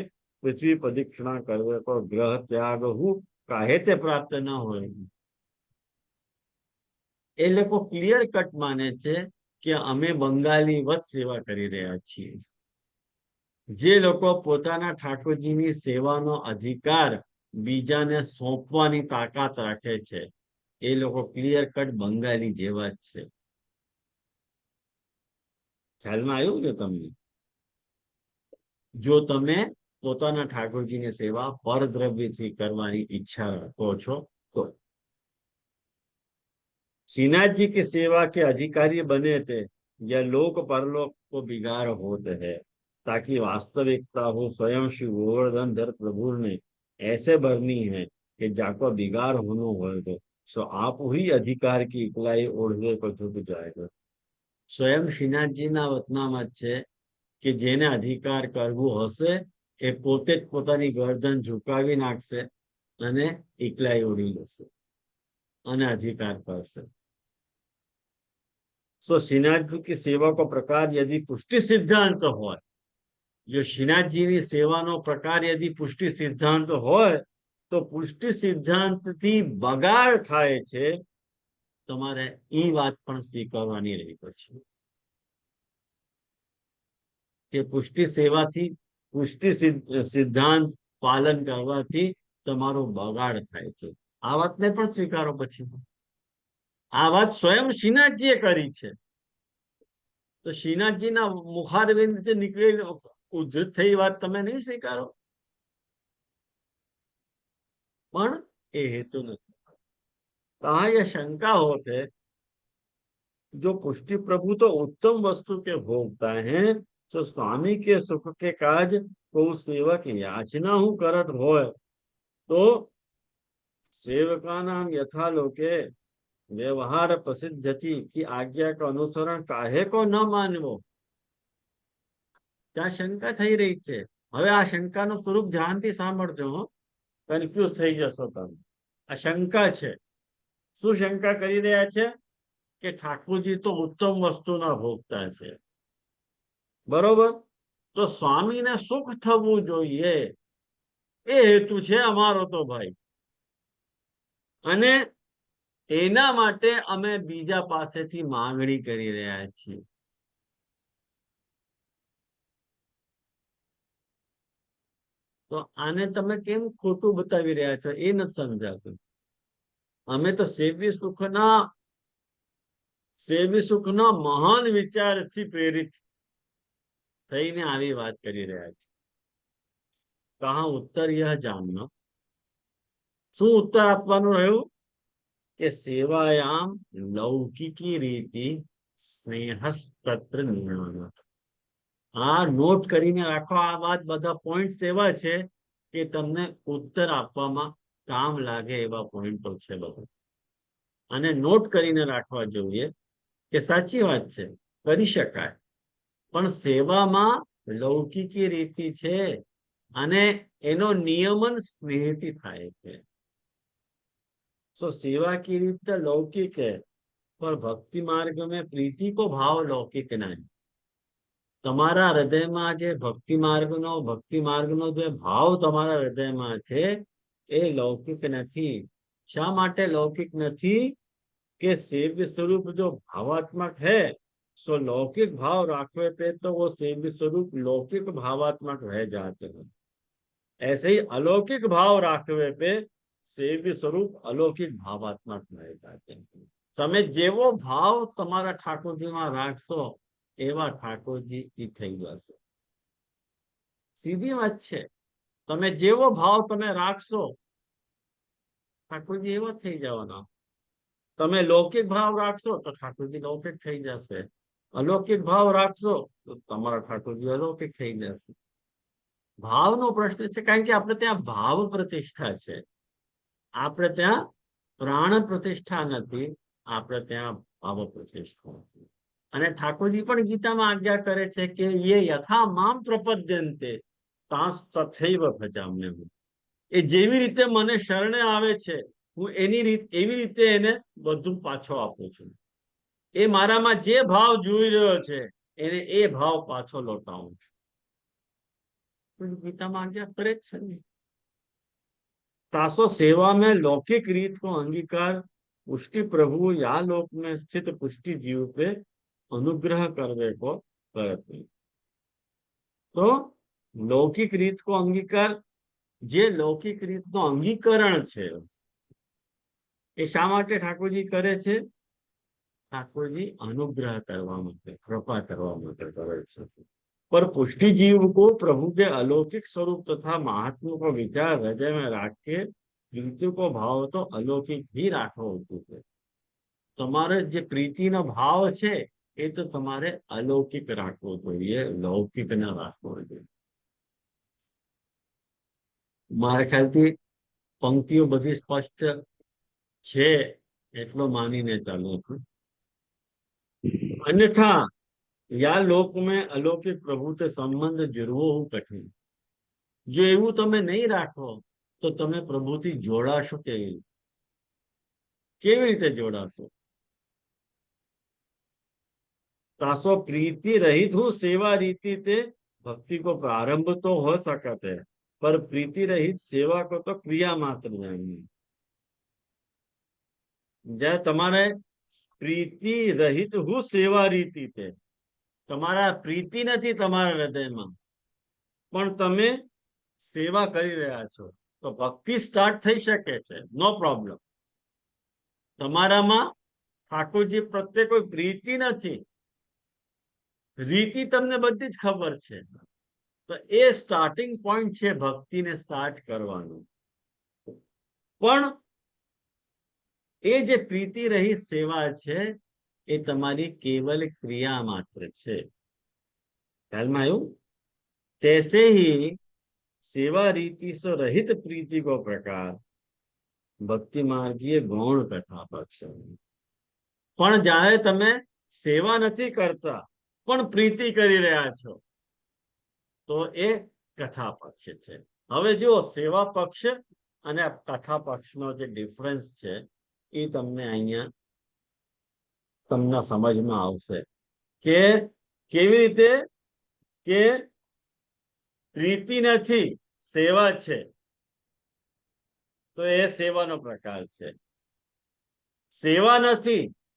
पृथ्वी प्रदक्षिणा करवे को ग्रह त्याग हु काहे ते प्राप्त न हो. એ લોકો ક્લિયર કટ માને છે કે અમે બંગાળી વત સેવા કરી રહ્યા છીએ. જે લોકો પોતાના ઠાકોરજીની સેવાનો અધિકાર બીજાને સોંપવાની તાકાત રાખે છે, એ લોકો ક્લિયર કટ બંગાળી જેવા જ છે. ખ્યાલમાં આવ્યું કે તમને? જો તમે પોતાના ઠાકોરજીની સેવા પરદ્રવ્યથી કરવાની ઈચ્છા રાખો છો તો श्रीनाथ जी की सेवा के अधिकारी बने थे, यह लोक परलोक को बिगाड़ होते है, ताकि वास्तविकता हो स्वयं श्री गोवर्धन धर प्रभु ने ऐसे भरनी है कि जाको बिगाड़ होनो हो तो सो आप ही अधिकार की इकलाई ओढ़वे को झुक जाएगा. स्वयं श्रीनाथजी ना वतनामत છે કે જેને અધિકાર કરવું હશે એ પોતે જ પોતાની ગરદન ઝુકાવી નાખશે અને એકલાઈ ઓઢી લેશે અને अधिकार करશે. सो श्रीनाथ जी की सेवा को प्रकार यदि पुष्टि सिद्धांत हो, जो श्रीनाथ जी की सेवा नो प्रकार यदि पुष्टि सिद्धांत हो, तो पुष्टि सिद्धांत थी बगाड़ थाय छे, तमारे ई बात पण स्वीकारवानी रही पछी के पुष्टि सेवा थी पुष्टि सिद्धांत पालन करवाथी तमारो बगाड़ थाय छे. आ बात ने पण स्वीकारो पछी. आ बात स्वयं श्रीनाथजीए करी छे. तो श्रीनाथजी ना मुखारविंद निकले उद्धृत थई बात तमे नहीं स्वीकारो, पण ए हेतु नथी. कहा यह शंका होते, जो पुष्टि प्रभु तो उत्तम वस्तु के भोगता है, तो स्वामी के सुख के काज को सेवक याचना हूं करत होय तो सेवका नाम यथा लोके व्यवहार प्रसिद्धति की आज्ञा का अनुसरण काहे को न मानवो. ત્યાં શંકા થઈ રહી છે. હવે આ શંકાનું સ્વરૂપ ધ્યાનથી સાંભળજો, કન્ફ્યુઝ થઈ જશો તમે. આ શંકા છે. શું શંકા કરી રહ્યા છે કે ઠાકોરજી તો ઉત્તમ વસ્તુના ભોગતા છે, બરોબર? તો સ્વામીને સુખ થવું જોઈએ એ હેતુ છે અમારો તો ભાઈ, અને એના માટે અમે બીજા પાસેથી માંગણી કરી રહ્યા છીએ. તો આને તમે કેમ ખોટું બતાવી રહ્યા છો એ નથી સમજાતું. અમે તો સેવી સુખના મહાન વિચારથી પ્રેરિત થઈને આવી વાત કરી રહ્યા છે. કહા ઉત્તર યહ જાણનો. શું ઉત્તર આપવાનું રહ્યું કે સેવાયામ લૌકિકી રીતિ સ્નેહસ્તત્ર નિર્ણય. આ નોટ કરીને રાખો. આ વાત બધા પોઈન્ટ એવા છે કે તમને ઉત્તર આપવામાં કામ લાગે એવા પોઈન્ટો છે બધા, અને નોટ કરીને રાખવા જોઈએ કે સાચી વાત છે, કરી શકાય, પણ સેવામાં લૌકિકી રીતિ છે અને એનો નિયમન સ્નેહથી થાય છે. तो सेवा की रीत लौकिक है, पर भक्ति मार्ग में प्रीति को भाव लौकिक नहीं. तमारा हृदय में जे भक्ति मार्ग नो जो भाव तमारा हृदय में छे ए लौकिक नहीं. शा माटे लौकिक नहीं के सेव्य स्वरूप जो भावात्मक है, सो लौकिक भाव राखवे पे तो वो सेव्य स्वरूप लौकिक भावात्मक रह जाते हैं. ऐसे ही अलौकिक भाव राखवे पे सेव्य स्वरूप अलौकिक भावात्मक મળે છે. તમે જેવો ભાવ તમારા ઠાકોરજીમાં રાખશો એવા ઠાકોરજી ઈ થઈ જશે. સીધી વાત છે. તમે જેવો ભાવ તમે રાખશો ઠાકોરજી એવા થઈ જવાના. તમે લૌકિક ભાવ રાખશો તો ઠાકોરજી લૌકિક થઈ જશે. અલૌકિક ભાવ રાખશો તો તમારા ઠાકોરજી અલૌકિક થઈ જશે. ભાવનો પ્રશ્ન છે, કારણ કે આપણે ત્યાં ભાવ પ્રતિષ્ઠા છે, આપણે ત્યાં પ્રાણ પ્રતિષ્ઠા નથી, આપણે ત્યાં ભાવ પ્રતિષ્ઠા છે. અને ઠાકોરજી પણ ગીતામાં આજ્ઞા કરે છે કે યે યથા મામ પ્રપદ્યન્તે તાસ તથૈવ ભજામ્યહમ. એ જેવી રીતે મને શરણે આવે છે હું એવી રીતે એને બધું પાછો આપું છું. એ મારામાં જે ભાવ જોઈ રહ્યો છે એને એ ભાવ પાછો લौटाऊं છું. गीता में आज्ञा करे छे। तासो सेवा में लौकिक रीत को अंगीकार पुष्टि प्रभु या लोक में स्थित पुष्टि जीव पे अनुग्रह करने को प्रयत्न। तो लौकिक रीत को अंगीकार, जे लौकिक रीत नो अंगीकरण छे ए शा माटे ठाकुरजी करे छे? ठाकुरजी अनुग्रह करवा माटे, कृपा करवा माटे करे छे। पर पुष्टि जीव को प्रभु के अलौकिक स्वरूप तथा महात्मा को विचार हृदय में राख के प्रीति को भाव तो अलौकिक ही राखो होતું છે। તમારે જે પ્રીતિનો ભાવ છે એ તો તમારે અલૌકિક રાખવો જોઈએ, લૌકિક ન રાખવો જોઈએ। મારા ખ્યાલથી પંક્તિઓ બધી સ્પષ્ટ છે એટલો માનીને ચાલો છું। अन्यथा या लोक में अलौकिक प्रभु से संबंध जुड़वो कठिन। जो एवं तमे नहीं राखो तो तमे प्रभु थी जोड़ाशो केवी रीते जोड़ाशो? तासो प्रीति रहित हूँ सेवा रीति ते भक्ति को प्रारंभ तो हो सकते है, पर प्रीति रहित सेवा को तो क्रिया मात्र जानिए। जय तमारे प्रीति रहित हूँ सेवा रीति ते તમારા પ્રીતિ નથી તમારા હૃદયમાં પણ તમે સેવા કરી રહ્યા છો તો ભક્તિ સ્ટાર્ટ થઈ શકે છે, નો પ્રોબ્લેમ। તમારામાં ઠાકોરજી પ્રત્યે કોઈ પ્રીતિ નથી, રીતિ તમને બધી જ ખબર છે, તો એ સ્ટાર્ટિંગ પોઈન્ટ છે ભક્તિને સ્ટાર્ટ કરવાનું। પણ એ જે પ્રીતિ રહી સેવા છે એ તમારી केवल क्रिया मात्र छे। ख्याल में आयु? तैसे ही सेवा रीति से रहित प्रीति को प्रकार भक्ति मार्गीय गौण कथा पक्ष। पण जाए तमे सेवा नहीं करता पण प्रीति करी रह्या छो तो ए कथा पक्ष छे। हवे जो सेवा पक्ष अने कथा पक्ष नो जे डिफरन्स छे ए तमने अहींया तमने समझ में आवशे के केवी रीते के प्रीति नहीं सेवा छे तो ए सेवानो प्रकार छे। सेवा नहीं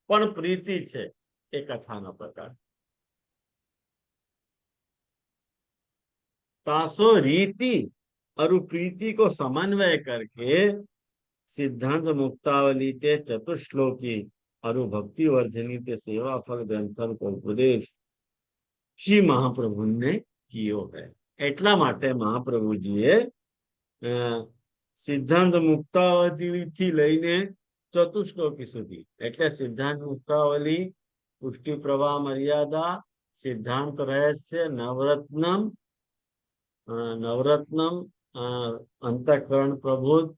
पण प्रीति छे ए कथानो प्रकार। तासो रीति और प्रीति को समन्वय करके सिद्धांत मुक्तावली ते चतुश्लोकी और भक्ति वर्धनी के सेवा फल ग्रंथन को उपदेश श्री महाप्रभु ने कियो है। एटला माटे महाप्रभुजीए सिद्धांत मुक्तावली थी लईने चतुश्लोकी सुधी एटले सिद्धांत मुक्तावली, पुष्टि प्रवाह मर्यादा, सिद्धांत रहस्य, नवरत्नम, अंतःकरण प्रबोध,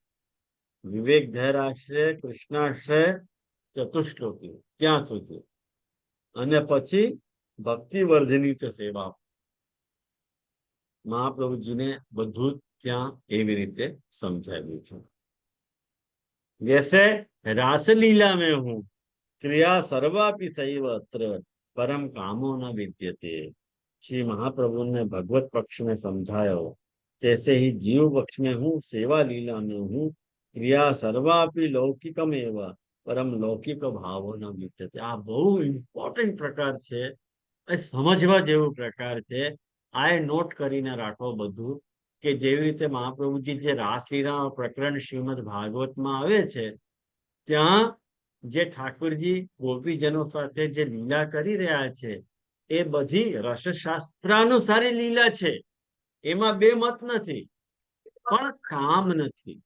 विवेक धैर्याश्रय, कृष्णाश्रय, चतुश्लोकी त्या सुधी अने पछी भक्ति वर्धनी तो सेवा महाप्रभुजी ने बधु त्या एवी रीते समझाव्युं छे। जैसे रासलीला में हूँ क्रिया सर्वापि सैव अत्र परम कामो न विद्यते। श्री महाप्रभु ने भगवत पक्ष में समझायो, तैसे ही जीव पक्ष में हूँ सेवा लीला में हूँ क्रिया सर्वापि लौकिकम एवं परम लौकिक भावो न विद्यते। आ बहु इम्पोर्टન્ટ प्रकार छे, समझवा जेवो प्रकार छे। आ नोट करीने राखो बधु કે જેવી રીતે મહાપ્રભુજી જે રાસલીલા પ્રકરણ શ્રીમદ ભાગવતમાં આવે છે, ત્યાં જે ઠાકોરજી ગોપીજનો સાથે જે લીલા કરી રહ્યા છે એ બધી રસશાસ્ત્રાનુસારી લીલા છે. એમાં બે મત નથી, પણ કામ નથી.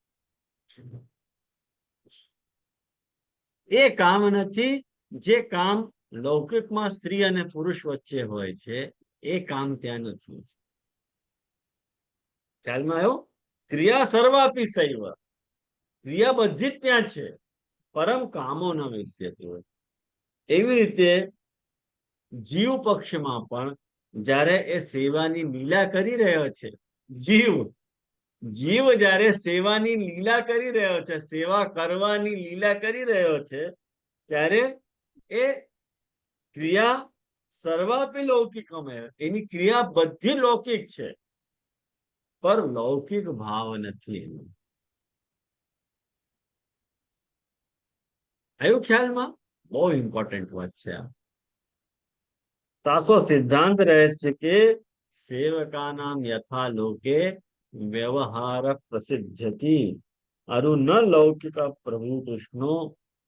એ કામ નથી જે કામ લૌકિકમાં સ્ત્રી અને પુરુષ વચ્ચે હોય છે, એ કામ ત્યાં નથી. ખ્યાલમાં આવ્યો? ક્રિયા સર્વાપી સૈવ, ક્રિયા બધી જ ત્યાં છે, પરમ કામો ન વિદ્યતે હોય. એવી રીતે જીવ પક્ષમાં પણ જ્યારે એ સેવાની લીલા કરી રહ્યો છે, જીવ જ્યારે સેવાની લીલા કરી રહ્યો છે, સેવા કરવાની લીલા કરી રહ્યો છે, ત્યારે એ ક્રિયા સર્વાપી લૌકિકમ, એની ક્રિયા બધી લૌકિક છે, પર લૌકિક ભાવ નથી. આવ્યું ખ્યાલમાં? બહુ ઇમ્પોર્ટન્ટ વાત છે આ. તાસો સિદ્ધાંત રહે છે કે સેવકાનામ યથા લોકે વ્યવહાર પ્રસિદ્ધતિ અરુ ન લૌકિક પ્રભુ કૃષ્ણો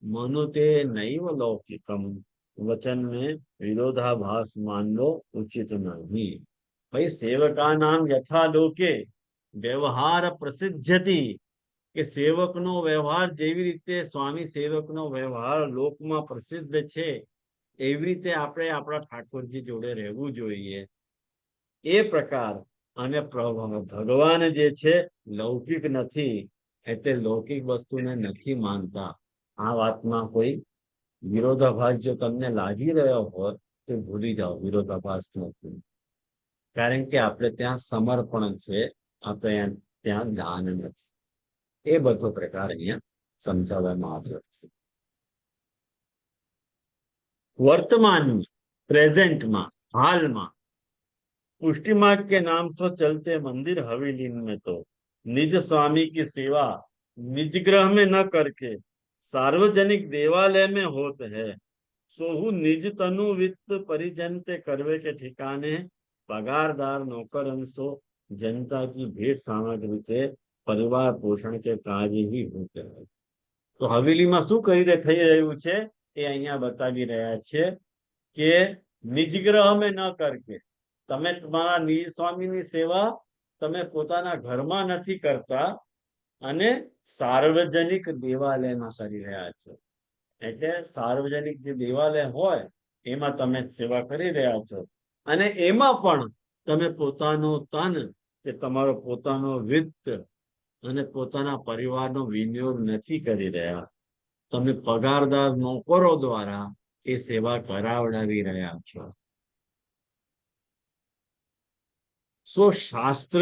મનુતે નૈવ લૌકિકમ વચન में વિરોધાભાસ मान लो उचित नहीं. भाई सेवकानाम यथा लोके व्यवहार प्रसिદ્ધતિ, કે સેવકનો વ્યવહાર જેવી રીતે સ્વામી સેવકનો વ્યવહાર લોકમાં પ્રસિદ્ધ છે, એવી રીતે આપણે આપણા ઠાકોરજી જોડે રહેવું જોઈએ. એ પ્રકાર અને ભગવાન જે છે લૌકિક નથી, એટલે લૌકિક વસ્તુને નથી માનતા. આ વાતમાં કોઈ વિરોધાભાસ જો તમને લાગી રહ્યો હોય તો ભૂલી જાઓ, વિરોધાભાસ નથી. કારણ કે આપણે ત્યાં સમર્પણ છે, આપણે ત્યાં દાન નથી. એ બધો પ્રકાર અહીંયા સમજાવવામાં આવ્યો છે. वर्तमान प्रेजेंट में हाल में पुष्टि मार्ग के नाम से चलते मंदिर हवेली में तो निज स्वामी की सेवा निज ग्रह में न करके सार्वजनिक देवालय में होत है, सोहु निज तनु वित्त परिजन ते करवे के ठिकाने पगारदार नौकर अंशो जनता की भेंट सामग्री के परिवार पोषण के कार्य ही होते हैं. तो हवेली में शू कही થઈ રહ્યું છે એ અહીંયા બતાવી રહ્યા છે કે નિજગ્રહ में ન करके, તમે તમારા નિજ સ્વામીની સેવા તમે પોતાના ઘરમાં નથી કરતા અને સાર્વજનિક દેવાલયમાં કરી રહ્યા છો. એટલે સાર્વજનિક જે દેવાલય હોય એમાં તમે સેવા કરી રહ્યા છો, અને એમાં પણ તમે પોતાનો તન કે તમારો પોતાનો વિત્ત અને પોતાના પરિવારનો વિનિયોગ નથી કરી રહ્યા. તમે પગારદાર નોકરો દ્વારા એ સેવા કરાવડાવી રહ્યા છો. सो शास्त्र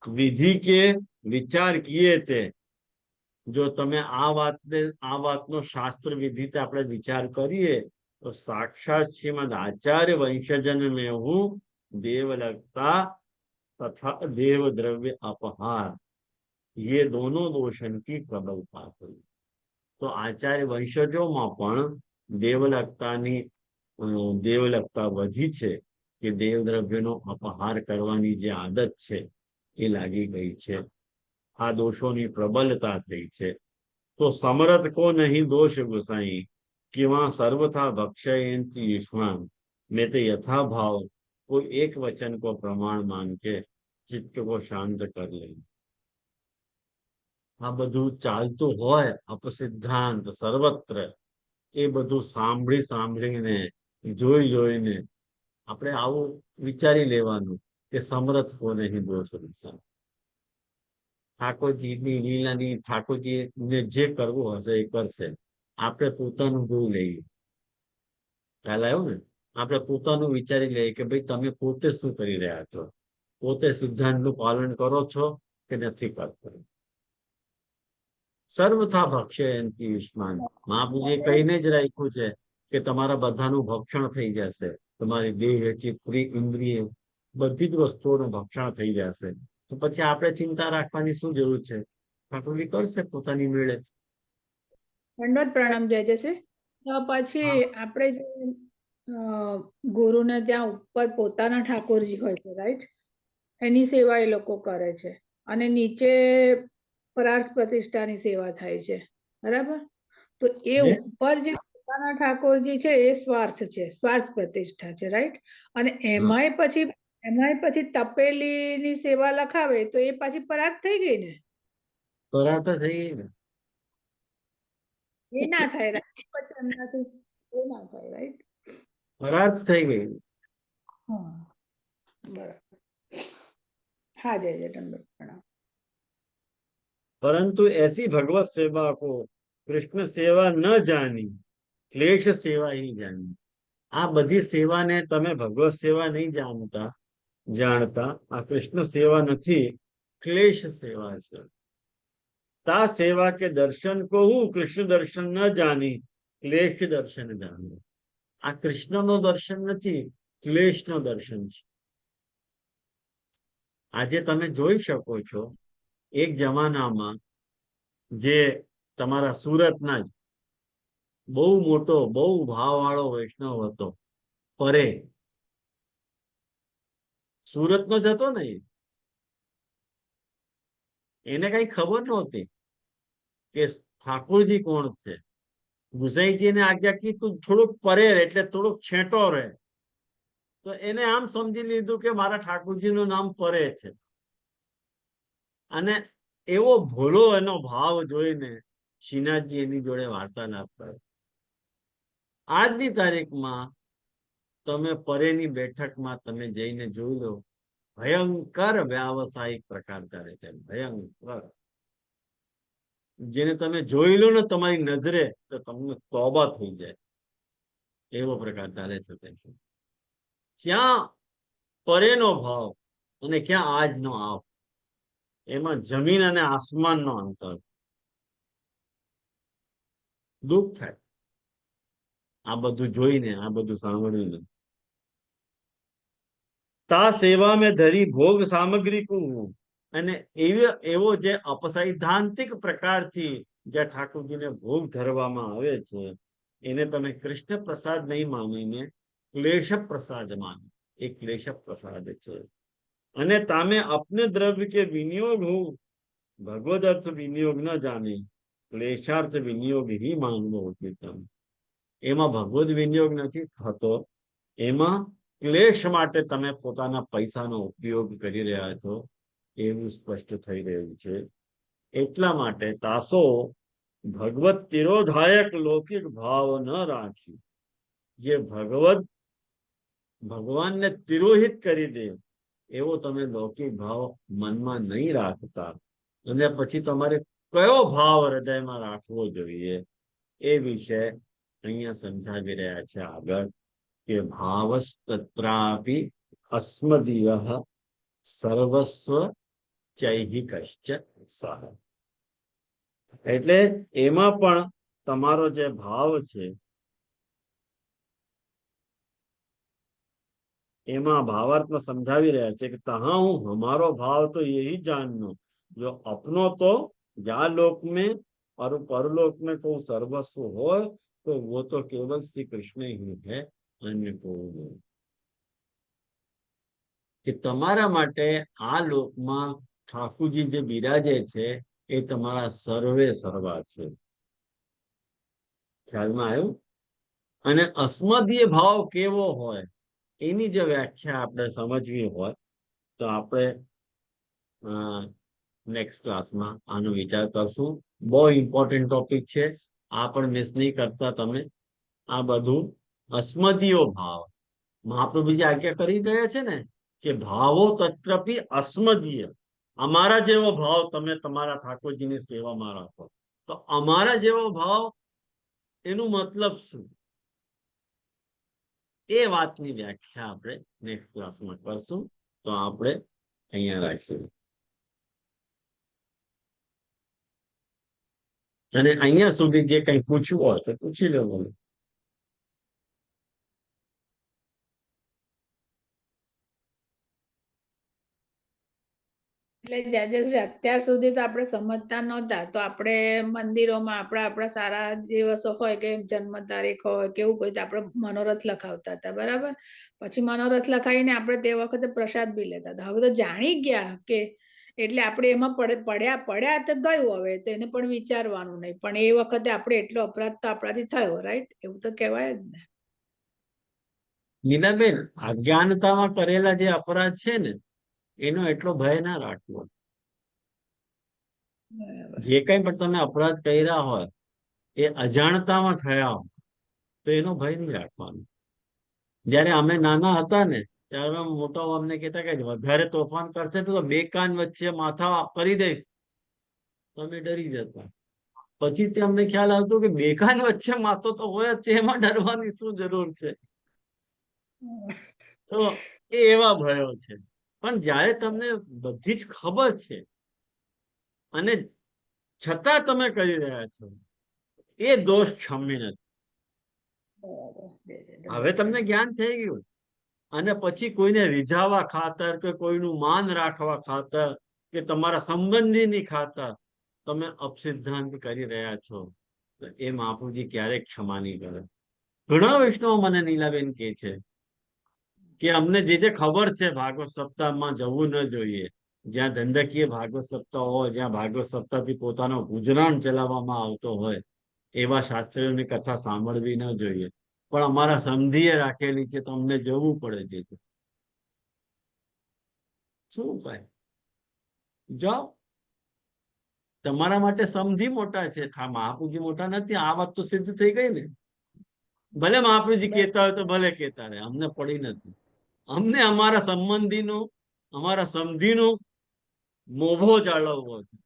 विधि के विचार किए थे, जो तमे आ वातनो शास्त्र विधि ते आपणे विचार करिए तो साक्षात श्रीमद आचार्य वंशजन में हूँ देवलगता तथा देव द्रव्य अपहार, ये दोनों दोषण की प्रबलता हुई. तो आचार्य वंशजों में पण देवलगता वधी छे કે દેવદ્રવ્યનો અપહાર કરવાની જે આદત છે એ લાગી ગઈ છે. આ દોષોની પ્રબલતા થઈ છે. તો સમરથ કો નહીં દોષ ગુસાઈ कि वहां सर्वथा भक्षयंती युष्मान में तो यथा भाव कोई एक वचन को प्रमाण मान के चित्त को शांत कर ले. આ બધું ચાલતું હોય અપસિદ્ધાંત સર્વત્ર, એ બધું સાંભળીને જોઈને આપણે આવું વિચારી લેવાનું કે સમરથ કો નહીં દોષ ગુસાઈ. ઠાકોરજીની લીલાની ઠાકોરજીને જે કરવું હશે એ કરશે. આપણે પોતાનું જોઈ લઈએ. ખ્યાલ આવ્યો ને? આપણે પોતાનું વિચારી લઈએ કે ભાઈ તમે પોતે શું કરી રહ્યા છો, પોતે સિદ્ધાંતનું પાલન કરો છો કે નથી કરતા. સર્વથા ભક્ષયંતી યુષ્માન, મહાપ્રભુએ કહીને જ રાખ્યું છે કે તમારા બધાનું ભક્ષણ થઈ જશે. તમારી દેહ ચિત્ત ઇન્દ્રિય બધી જ વસ્તુઓનું ભક્ષણ થઈ જશે. તો પછી આપણે ચિંતા રાખવાની શું જરૂર છે? ઠાકોરજી કરશે પોતાની મેળે. દંડવત પ્રણામ જય જશે. તો પછી આપણે જે ગુરુને ત્યાં ઉપર પોતાના ઠાકોરજી હોય છે, રાઈટ? એની સેવા એ લોકો કરે છે અને નીચે પરાર્થ પ્રતિષ્ઠાની સેવા થાય છે, બરાબર? તો એ ને? ઉપર જે પોતાના ઠાકોરજી છે એ સ્વાર્થ છે, સ્વાર્થ પ્રતિષ્ઠા છે, રાઈટ? અને એમાંય પછી તપેલીની સેવા લખાવે તો એ પાછી પરાર્થ થઈ ગઈ ને, પરાઠ થઈ ગઈ ને. એ ના થાય right? પછી એમનાથી એ ના થાય, રાઈટ? પરાર્થ થઈ ગઈ. હા, બરાબર. હા, જય જય દંડવત પ્રણામ. परंतु ऐसी भगवत सेवा को कृष्ण सेवा न जानी क्लेश सेवा ही जानी। આ બધી સેવાને તમે ભગવત સેવા નહીં જાણતા આ કૃષ્ણ સેવા નથી, ક્લેશ સેવા છે। તા સેવા કે દર્શન કો હું કૃષ્ણ દર્શન ન જાની ક્લેશ દર્શન જાની। આ કૃષ્ણનો દર્શન નથી, ક્લેશનો દર્શન છે। આજે તમે જોઈ શકો છો એક જમાનામાં જે તમારા સુરતના જ બહુ મોટો બહુ ભાવવાળો વૈષ્ણવ હતો પરે, સુરતનો જ હતો ને, એને કઈ ખબર નહોતી કે ઠાકોરજી કોણ છે। ગુસાઈજીને આજ્ઞા કી તું થોડુંક પરે રહે, એટલે થોડુંક છેટો રહે, તો એને આમ સમજી લીધું કે મારા ઠાકોરજીનું નામ પરે છે। અને એવો ભોળો એનો ભાવ જોઈને શ્રીનાથજી એની જોડે વાર્તાલાપ કરે। આજની તારીખમાં તમે પરેની બેઠકમાં તમે જઈને જોઈ લો, ભયંકર વ્યાવસાયિક પ્રકાર કરે છે, ભયંકર। જેને તમે જોઈ લો ને તમારી નજરે તો તમને તોબા થઈ જાય એવો પ્રકાર ચાલે છે। ક્યાં પરેનો ભાવ અને ક્યાં આજનો આવ, એમાં જમીન અને આસમાનનો અંતર। દુઃખ થાય આ બધું જોઈને, આ બધું સાંભળીને। તા સેવા મેં ધરી ભોગ સામગ્રી કું હું, અને એવો જે અપસૈદ્ધાંતિક પ્રકારથી જે ઠાકોરજીને ભોગ ધરવામાં આવે છે એને તમે કૃષ્ણ પ્રસાદ નહીં માનીને ક્લેશ પ્રસાદ માનો, એ ક્લેશ પ્રસાદ છે। અને તામે અપને દ્રવ્ય કે વિનિયોગ હું ભગવદ અર્થ વિનિયોગ ન જાણી ક્લેશાર્થ વિનિયોગ ही માનવો ઉચિતમ। એમાં ભગવદ વિનિયોગ નથી થતો, એમાં ક્લેશ માટે તમે પોતાના પૈસાનો ઉપયોગ કરી રહ્યા છો એવું સ્પષ્ટ થઈ રહ્યું છે। એટલા માટે તાસો ભગવત તિરોધાયક લૌકિક ભાવ ન રાખી, જે ભગવાનને તિરોહિત કરી દે એવો તમે લૌકિક ભાવ મનમાં નહીં રાખતા, અને પછી તમારે કયો ભાવ હૃદયમાં રાખવો જોઈએ એ વિશે અહીંયા સમજાવી રહ્યા છે આગળ કે ભાવસ્તત્રાપી અસ્મદીય સર્વસ્વ ચૈહિકશ્ચ સહ। એટલે એમાં પણ તમારો જે ભાવ છે એમાં ભાવાર્થમાં સમજાવી રહ્યા છે કે તહા હું હમારો ભાવ તો यही जाननो जो अपनो तो या लोक में और परलोक में को सर्वस्व हो तो वो तो केवल श्री कृष्ण ही है, अन्य कोई नहीं। કે તમારા માટે આ લોકમાં ઠાકુરજી જે બિરાજે છે એ તમારા સર્વે સર્વા છે। ખ્યાલમાં આવ્યું? અને અસ્મદીય ભાવ કેવો હોય એની જે વ્યાખ્યા આપણે સમજવી હોય તો આપણે નેક્સ્ટ ક્લાસમાં આનો વિચાર કરશું। બહુ ઇમ્પોર્ટન્ટ ટોપિક છે, આ પણ મિસ નહીં કરતા તમે। આ બધું અસ્મદીય ભાવ મહાપ્રભુજી આજ્ઞા કરી રહ્યા છે ને કે ભાવો તત્રપી અસ્મદીય, અમારા જેવો ભાવ તમે તમારા ઠાકોરજીની સેવામાં રાખો। તો અમારા જેવો ભાવ એનું મતલબ શું, એ વાતની વ્યાખ્યા આપણે નેક્સ્ટ ક્લાસમાં કરશું। તો આપણે અહીંયા રાખીશું અને અહીંયા સુધી જે કંઈ પૂછવું હોય તો પૂછી લેવું। એટલે જાજેશ્રી અત્યાર સુધી તો આપણે સમજતા નહોતા, તો આપણે મંદિરોમાં આપણા સારા દિવસો હોય કે જન્મ તારીખ હોય કે એવું કોઈ, તો આપણે મનોરથ લખાવતા હતા, બરાબર. પછી મનોરથ લખાવીને આપણે તે વખતે પ્રસાદ બી લેતા હતા. હવે તો જાણી ગયા કે એટલે આપણે એમાં પડ્યા તો ગયું, હવે તો એને પણ વિચારવાનું નહીં. પણ એ વખતે આપણે એટલો અપરાધ તો આપણાથી થયો, રાઈટ? એવું તો કહેવાય જ ને. નીલાબેન, અજ્ઞાનતામાં કરેલા જે અપરાધ છે ને એનો એટલો ભય ના રાખવો. બરાબર. જે કઈ પણ તમે અપરાધ કર્યા હોય એ અજાણતામાં થયા હોય તો એનો ભય નહીં રાખવાનો. જયારે અમે નાના હતા ને ત્યારે મોટાઓ અમને કહેતા કે વધારે તોફાન કરશે તો બે કાન વચ્ચે માથા કરી દઈશ, તો અમે ડરી જતા. પછી તે અમને ખ્યાલ આવતો કે બે કાન વચ્ચે માથો તો હોય જ છે, એમાં ડરવાની શું જરૂર છે. તો એ એવા ભયો છે. પણ જ્યારે તમને બધી જ ખબર છે અને છતાં તમે કરી રહ્યા છો, એ દોષ ક્ષમ્ય નથી. બરાબર. જય જય હવે તમને દત્ત. જ્ઞાન થઈ ગયું અને પછી કોઈને રીઝાવા ખાતર કે કોઈનું માન રાખવા ખાતર કે તમારા સંબંધીની ખાતર તમે અપસિદ્ધાંત કરી રહ્યા છો, તો એ મહાપ્રભુજી ક્યારેક ક્ષમા નહીં કરે. ઘણા વૈષ્ણવો મને નીલાબેન કહે છે કે અમને જે ખબર છે ભાગવત સપ્તાહમાં જવું ન જોઈએ, જ્યાં ધંધકીય ભાગવત સપ્તાહ હોય, જ્યાં ભાગવત સપ્તાહથી પોતાનો ગુજરાન ચલાવવામાં આવતો હોય, એવા શાસ્ત્રીઓની કથા સાંભળવી ન જોઈએ. પણ અમારા સમધીએ રાખેલી છે તો અમને જવું પડે છે. શું ઉપાય? જાઓ. તમારા માટે સમધી મોટા છે, મહાપ્રભુજી મોટા નથી. આ વાત તો સિદ્ધ થઈ ગઈ ને. ભલે મહાપ્રભુજી કહેતા હોય તો ભલે કહેતા રહે, અમને પડી નથી. અમને અમારા સંબંધીનું, અમારા સમધીનું મોભો જાળવવો છે.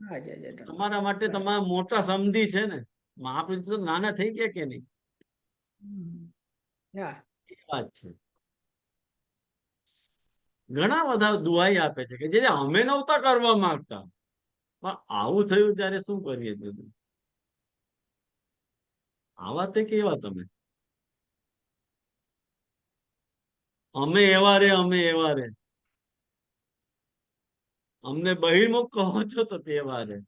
હા, જય જય દત્ત. તમારા માટે તમારા મોટા સમધી છે ને. મહાપ્રભુજી તો નાના થઈ ગયા કે નહીં? હા. એ વાત છે. ઘણા બધા દુહાઈ આપે છે કે જે અમે નહોતા કરવા માંગતા, પણ આવું થયું ત્યારે શું કરીએ છીએ? આ વાતે કેવા તમે? અમે એવા રે, અમે એવા રે. અમને બહિર્મુખ કહો છો તો તેવા રે.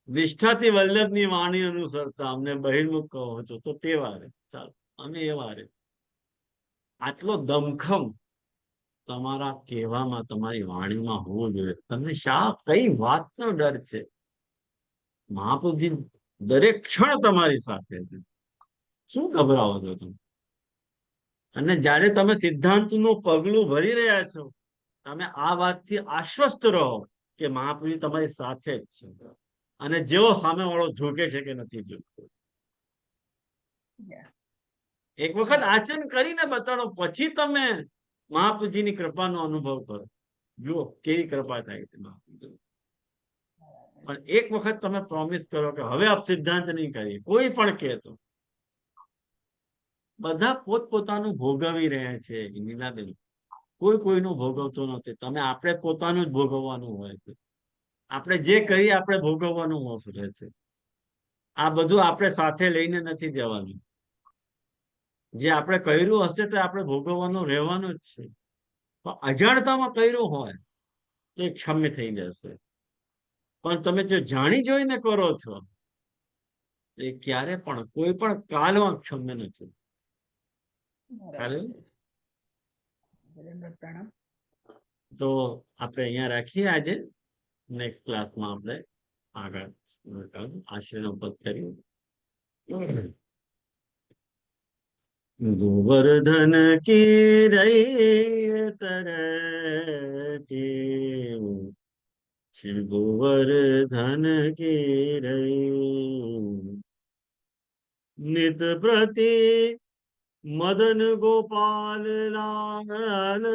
નિષ્ઠાથી વલ્લભની વાણી અનુસરતા અમને બહિર્મુખ કહો છો તો તેવા રે. ચાલો, અમે એવા રે. આટલો દમખમ તમારા કહેવામાં, તમારી વાણીમાં હોવો જોઈએ. તમને કઈ વાતનો ડર છે? મહાપ્રભુજી દરેક ક્ષણ તમારી સાથે છે. શું ગભરાવો છો તમે? અને જ્યારે તમે સિદ્ધાંતનું પગલું ભરી રહ્યા છો, તમે આ વાતથી આશ્વસ્ત રહો કે મહાપ્રભુ તમારી સાથે જ છે. અને જેવો સામે વાળો ઝૂકે છે કે નથી ઝૂકતો, એક વખત આચરણ કરીને બતાડો, પછી તમે મહાપ્રભુજીની કૃપાનો અનુભવ કરો. જુઓ કેવી કૃપા થાય છે મહાપ્રભુજી. પણ એક વખત તમે પ્રોમિસ કરો કે હવે આપ સિદ્ધાંત નહીં કરીએ, કોઈ પણ કહેતો. બધા પોતપોતાનું ભોગવી રહ્યા છે નીલાબેન. કોઈ કોઈનું ભોગવતું નથી. આપણે પોતાનું જ ભોગવવાનું હોય છે. આપણે જે કરીએ આપણે ભોગવવાનું રહે છે. આ બધું આપણે સાથે લઈને નથી જવાનું. જે આપણે કર્યું હશે તો આપણે ભોગવવાનું રહેવાનું જ છે. પણ અજાણતામાં કર્યું હોય તો એ ક્ષમ્ય થઈ જશે. પણ તમે જો જાણી જોઈને કરો છો એ ક્યારે પણ કોઈ પણ કાલમાં ક્ષમ્ય નથી. પ્રણામ. તો આપણે અહીંયા રાખીએ આજે. નેક્સ્ટ ક્લાસમાં આપણે આગળ આશ્રયનો પદ કરીએ. ગોવર્ધન કી રૈ તરટી, શ્રી ગોવર્ધન કી રૈ. નિત પ્રતિ મદન ગોપાલ લાલ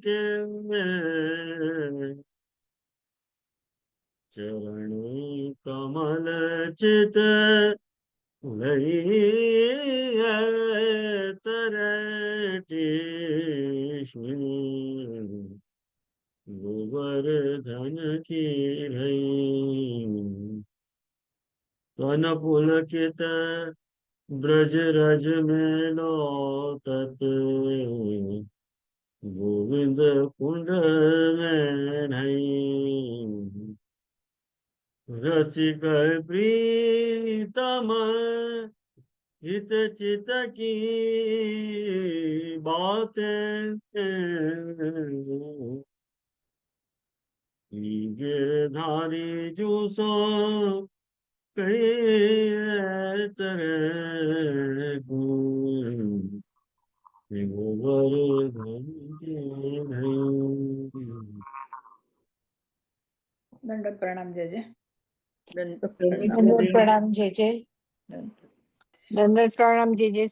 કે, ચરણ કમલ ચિત લઈ તરટી, શ્રી ગોવર્ધન કી રૈ. તન પુલકિત ब्रज रज में लो तत, गोविंद कुंड में नहीं रसिक प्रीतम हित चित की बातें गिरधारी जो सो कही तेरे गुण गोवर्धन के नहीं। દંડવત પ્રણામ જય જય. દંડવત દંડવત પ્રણામ જય જય. દંડવત. દંડવત પ્રણામ જય જય.